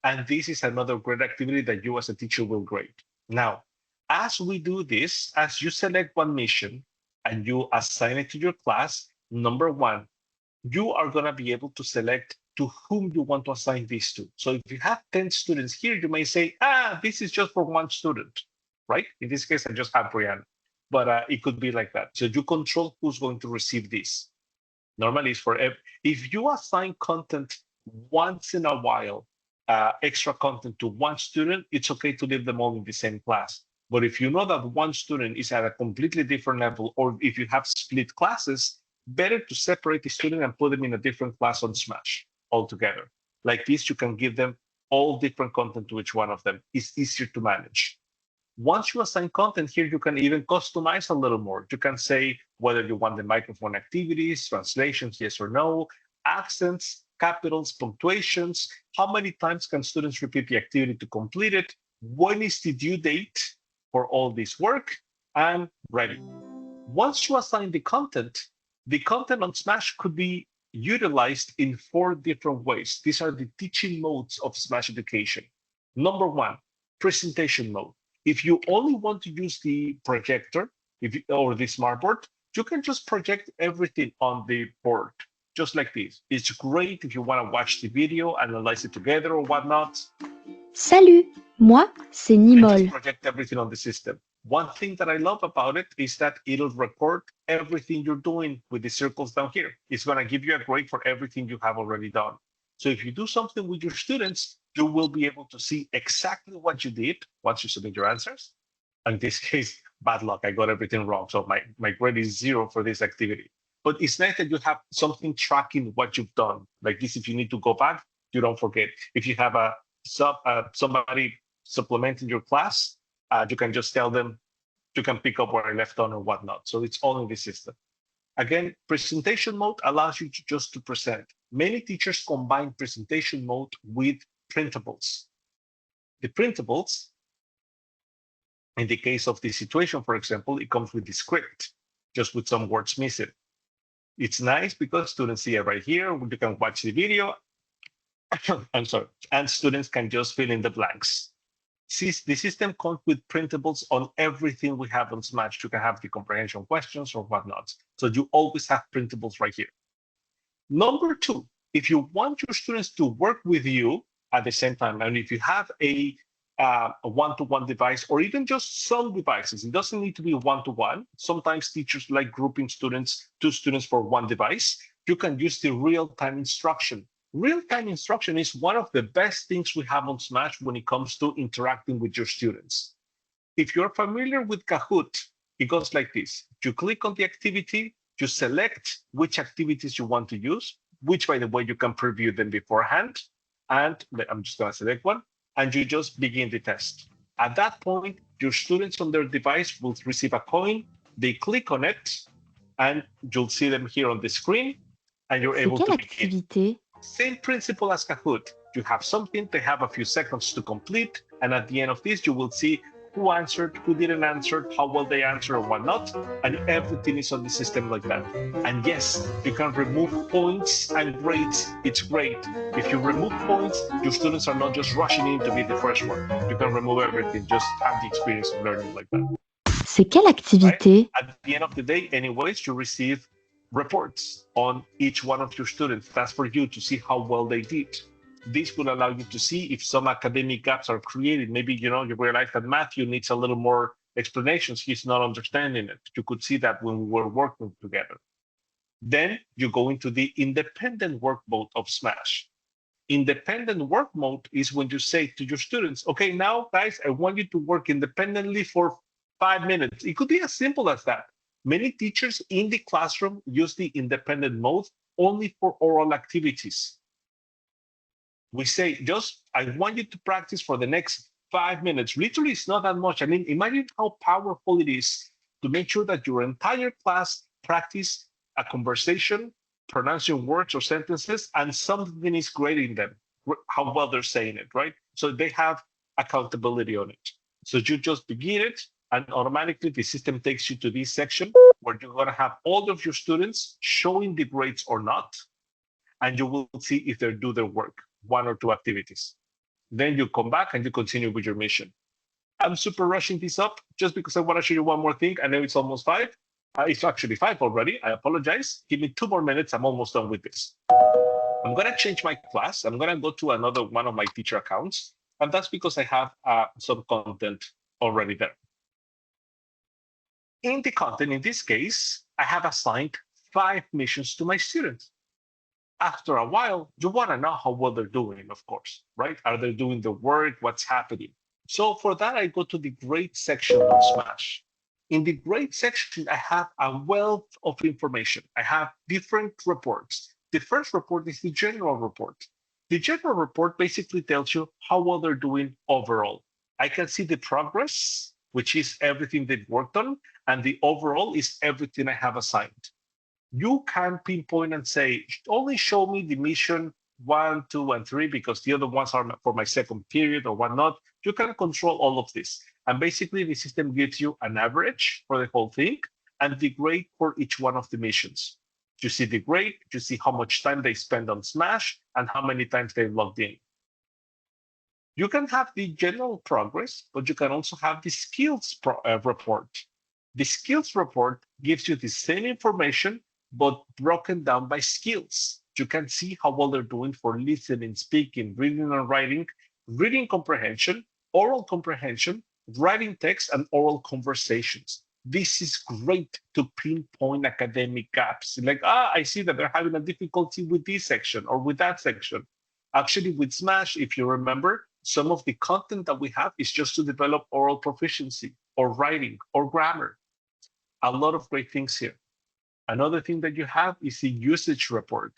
Speaker 7: And this is another great activity that you as a teacher will grade. Now, as we do this, as you select one mission and you assign it to your class, number one, you are going to be able to select to whom you want to assign this to. So if you have 10 students here, you may say, this is just for one student, right? In this case, I just have Brianna, but it could be like that. So you control who's going to receive this. Normally, it's for if you assign content once in a while, extra content to one student, it's okay to leave them all in the same class. But if you know that one student is at a completely different level, or if you have split classes, better to separate the student and put them in a different class on SMASH altogether. Like this, you can give them all different content to each one of them. It's easier to manage. Once you assign content here, you can even customize a little more. You can say whether you want the microphone activities, translations, yes or no, accents, capitals, punctuations, how many times can students repeat the activity to complete it, when is the due date for all this work, and ready. Once you assign the content on SMASH could be utilized in 4 different ways. These are the teaching modes of SMASH education. Number 1, presentation mode. If you only want to use the projector or the smartboard, you can just project everything on the board, just like this. It's great if you want to watch the video, analyze it together or whatnot.
Speaker 11: Salut, moi, c'est Nimol.
Speaker 7: Just project everything on the system. One thing that I love about it is that it'll record everything you're doing with the circles down here. It's going to give you a grade for everything you have already done. So if you do something with your students, you will be able to see exactly what you did once you submit your answers. In this case, bad luck, I got everything wrong. So my grade is 0 for this activity. But it's nice that you have something tracking what you've done. Like this, if you need to go back, you don't forget. If you have somebody supplementing your class, you can just tell them, you can pick up where I left on or whatnot. So it's all in the system. Again, presentation mode allows you just to present. Many teachers combine presentation mode with printables. The printables, in the case of this situation, for example, it comes with the script, just with some words missing. It's nice because students see it right here. You can watch the video. I'm sorry, and students can just fill in the blanks. The system comes with printables on everything we have on SMASH. You can have the comprehension questions or whatnot. So you always have printables right here. Number 2, if you want your students to work with you at the same time, and if you have a one-to-one device or even just some devices, it doesn't need to be one-to-one. Sometimes teachers like grouping students, 2 students for one device. You can use the real-time instruction. Real-time instruction is one of the best things we have on SMASH when it comes to interacting with your students. If you're familiar with Kahoot, it goes like this. You click on the activity, you select which activities you want to use, which, by the way, you can preview them beforehand. And I'm just going to select one, and you just begin the test. At that point, your students on their device will receive a coin. They click on it, and you'll see them here on the screen, and you're able to begin.
Speaker 11: Activité?
Speaker 7: Same principle as Kahoot. You have something, they have a few seconds to complete, and at the end of this, you will see who answered, who didn't answer, how well they answered, or whatnot, and everything is on the system like that. And yes, you can remove points and grades. It's great. If you remove points, your students are not just rushing in to be the first one. You can remove everything, just have the experience of learning like that.
Speaker 11: C'est quelle activité?
Speaker 7: Right? At the end of the day, anyways, you receive reports on each one of your students. That's for you to see how well they did. This will allow you to see if some academic gaps are created. Maybe, you realize that Matthew needs a little more explanations, he's not understanding it. You could see that when we were working together. Then you go into the independent work mode of SMASH. Independent work mode is when you say to your students, okay, now guys, I want you to work independently for 5 minutes. It could be as simple as that. Many teachers in the classroom use the independent mode only for oral activities. We say, just, I want you to practice for the next 5 minutes. Literally, it's not that much. I mean, imagine how powerful it is to make sure that your entire class practice a conversation, pronouncing words or sentences, and something is grading them, how well they're saying it, right? So they have accountability on it. So you just begin it, and automatically the system takes you to this section where you're going to have all of your students showing the grades or not, and you will see if they do their work, 1 or 2 activities. Then you come back and you continue with your mission. I'm super rushing this up just because I want to show you one more thing. I know it's almost 5. It's actually 5 already. I apologize. Give me 2 more minutes. I'm almost done with this. I'm going to change my class. I'm going to go to another one of my teacher accounts. And that's because I have some content already there. In the content, in this case, I have assigned 5 missions to my students. After a while, you want to know how well they're doing, of course, right? Are they doing the work? What's happening? So for that, I go to the grade section of SMASH. In the grade section, I have a wealth of information. I have different reports. The first report is the general report. The general report basically tells you how well they're doing overall. I can see the progress, which is everything they've worked on, and the overall is everything I have assigned. You can pinpoint and say, only show me the mission 1, 2, and 3, because the other ones are for my second period or whatnot. You can control all of this. And basically, the system gives you an average for the whole thing and the grade for each one of the missions. You see the grade, you see how much time they spend on SMASH and how many times they logged in. You can have the general progress, but you can also have the skills report. The skills report gives you the same information, but broken down by skills. You can see how well they're doing for listening, speaking, reading and writing, reading comprehension, oral comprehension, writing text, and oral conversations. This is great to pinpoint academic gaps. Like, I see that they're having a difficulty with this section or with that section. Actually, with SMASH, if you remember, some of the content that we have is just to develop oral proficiency or writing or grammar. A lot of great things here. Another thing that you have is the usage report.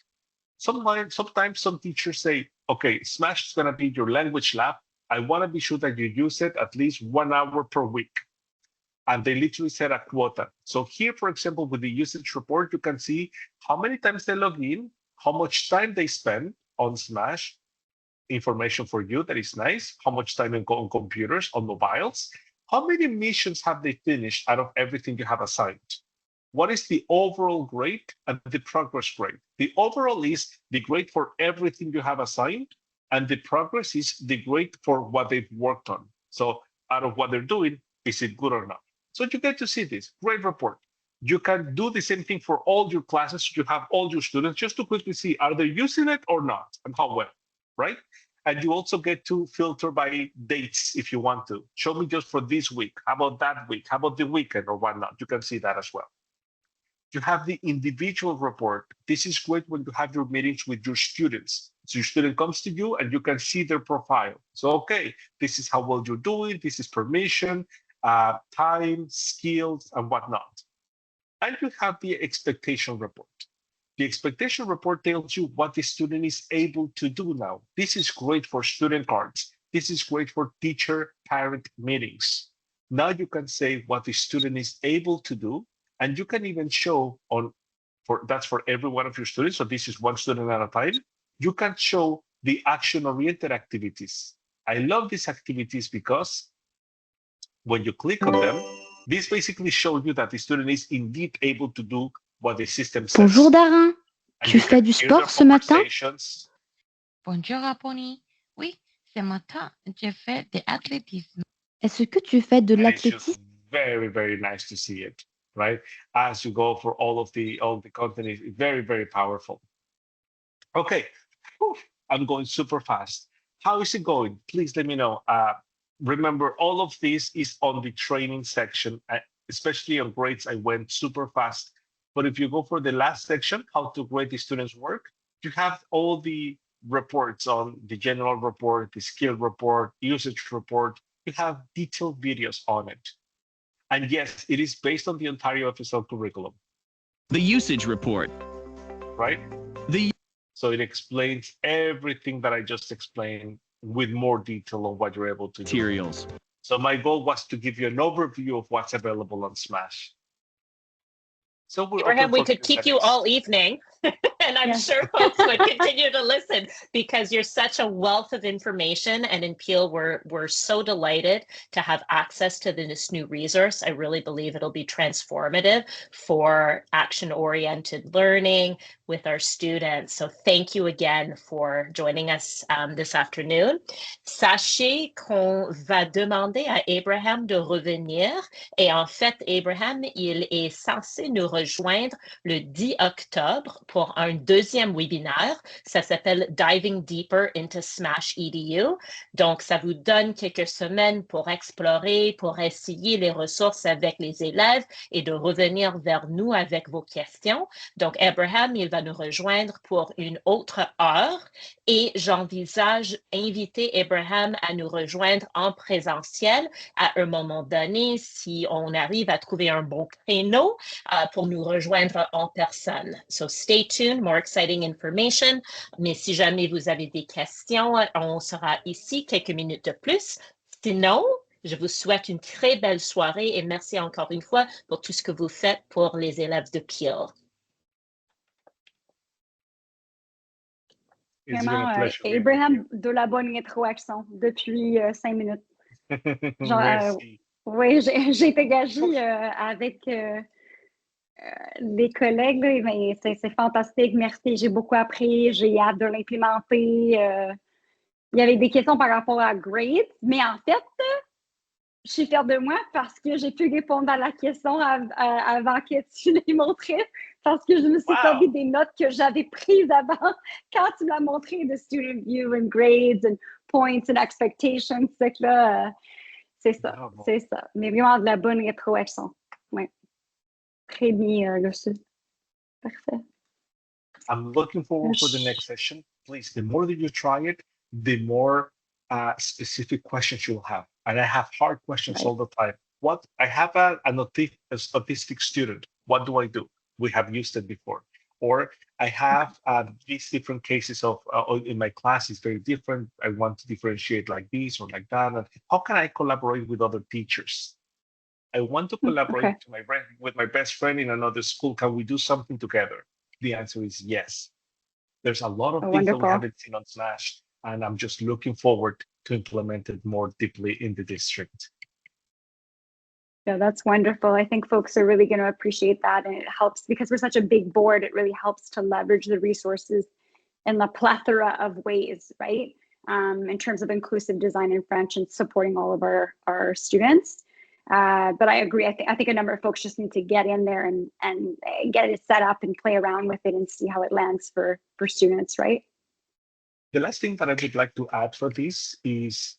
Speaker 7: Sometimes some teachers say, okay, SMASH is going to be your language lab. I want to be sure that you use it at least 1 hour per week. And they literally set a quota. So here, for example, with the usage report, you can see how many times they log in, how much time they spend on SMASH, information for you that is nice, how much time on computers, on mobiles, how many missions have they finished out of everything you have assigned. What is the overall grade and the progress grade? The overall is the grade for everything you have assigned, and the progress is the grade for what they've worked on. So out of what they're doing, is it good or not? So you get to see this great report. You can do the same thing for all your classes. You have all your students just to quickly see, are they using it or not, and how well, right? And you also get to filter by dates if you want to. Show me just for this week. How about that week? How about the weekend or whatnot? You can see that as well. You have the individual report. This is great when you have your meetings with your students. So your student comes to you and you can see their profile. So, okay, this is how well you're doing. This is permission, time, skills, and whatnot. And you have the expectation report. The expectation report tells you what the student is able to do now. This is great for student cards. This is great for teacher-parent meetings. Now you can say what the student is able to do, and you can even show that's for every one of your students. So this is one student at a time. You can show the action-oriented activities. I love these activities because when you click on them, this basically shows you that the student is indeed able to do what the system says.
Speaker 11: Bonjour Darin, tu fais du sport ce matin?
Speaker 13: Bonjour Aponi. Oui, ce matin, j'ai fait de l'athlétisme.
Speaker 11: Est-ce que tu fais de l'athlétisme?
Speaker 7: It's just very, very nice to see it, right? As you go for all the content, is very, very powerful. Okay, I'm going super fast. How is it going? Please let me know. remember, all of this is on the training section, especially on grades. I went super fast. But if you go for the last section, how to grade the students' work, you have all the reports on the general report, the skill report, usage report. You have detailed videos on it. And yes, it is based on the Ontario official curriculum.
Speaker 14: The usage report.
Speaker 7: Right? So it explains everything that I just explained with more detail on what you're able to do.
Speaker 14: Materials.
Speaker 7: So my goal was to give you an overview of what's available on SMASH. So we're
Speaker 1: Abraham, we could keep you all evening, and I'm sure folks would continue to listen because you're such a wealth of information. And in Peel, we're so delighted to have access to this new resource. I really believe it'll be transformative for action-oriented learning with our students. So thank you again for joining us this afternoon. Sachez qu'on va demander à Abraham de revenir. Et en fait, Abraham, il est censé nous rejoindre le 10 octobre pour un deuxième webinaire. Ça s'appelle Diving Deeper into SMASH Edu. Donc, ça vous donne quelques semaines pour explorer, pour essayer les ressources avec les élèves et de revenir vers nous avec vos questions. Donc, Abraham, il va nous rejoindre pour une autre heure et j'envisage inviter Abraham à nous rejoindre en présentiel à un moment donné si on arrive à trouver un bon créneau pour nous rejoindre en personne. So stay tuned, more exciting information. Mais si jamais vous avez des questions, on sera ici quelques minutes de plus. Sinon, je vous souhaite une très belle soirée et merci encore une fois pour tout ce que vous faites pour les élèves de Peel.
Speaker 6: Vraiment, Abraham, de la bonne rétroaction depuis 5 minutes. Genre, oui, j'ai été gagée avec les collègues, mais c'est fantastique. Merci, j'ai beaucoup appris, j'ai hâte de l'implémenter. Il y avait des questions par rapport à grades, mais en fait, je suis fière de moi parce que j'ai pu répondre à la question avant que tu les montrais, parce que je me suis servi des notes que j'avais prises avant quand tu m'as montré the student view and grades and points and expectations. C'est que là, c'est ça, c'est ça. Mais vraiment de la bonne rétroaction. Oui. Très bien reçu. Parfait.
Speaker 7: I'm looking forward for the next session. Please, the more that you try it, the more specific questions you'll have. And I have hard questions all the time. What I have a autistic student. What do I do? We have used it before. Or I have these different cases of in my class is very different. I want to differentiate like this or like that. And how can I collaborate with other teachers? I want to collaborate with my best friend in another school. Can we do something together? The answer is yes. There's a lot of things that we haven't seen on SMASH, and I'm just looking forward to implement it more deeply in the district.
Speaker 6: Yeah, that's wonderful. I think folks are really going to appreciate that, and it helps because we're such a big board. It really helps to leverage the resources in the plethora of ways, right? In terms of inclusive design in French and supporting all of our students. But I agree. I think a number of folks just need to get in there and get it set up and play around with it and see how it lands for students, right?
Speaker 7: The last thing that I would like to add for this is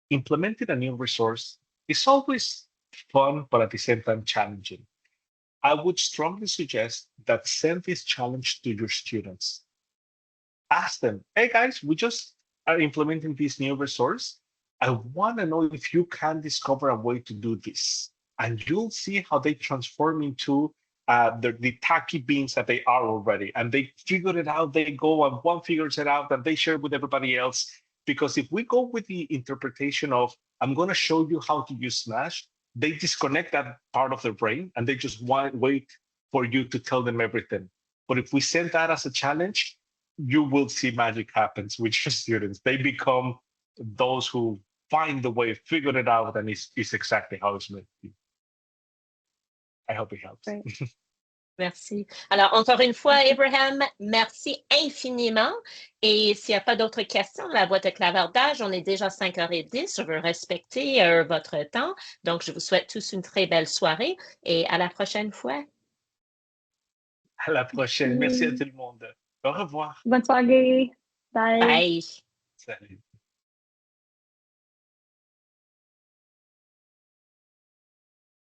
Speaker 7: implementing a new resource is always fun, but at the same time challenging. I would strongly suggest that send this challenge to your students. Ask them, hey guys, we just are implementing this new resource. I want to know if you can discover a way to do this. And you'll see how they transform into the tacky beans that they are already. And they figure it out, they go and one figures it out and they share it with everybody else. Because if we go with the interpretation of, I'm going to show you how to use SMASH, they disconnect that part of their brain and they just wait for you to tell them everything. But if we send that as a challenge, you will see magic happens with your students. They become those who find the way, figure it out, and it's exactly how it's meant to be. I hope it helps.
Speaker 6: Right.
Speaker 1: Merci. Alors, encore une fois, Abraham, merci infiniment. Et s'il n'y a pas d'autres questions, la boîte de clavardage, on est déjà 5h10. Je veux respecter votre temps. Donc, je vous souhaite tous une très belle soirée et à la prochaine fois.
Speaker 7: À la prochaine. Merci à tout le monde. Au revoir.
Speaker 6: Bonne soirée. Bye.
Speaker 1: Bye.
Speaker 7: Salut.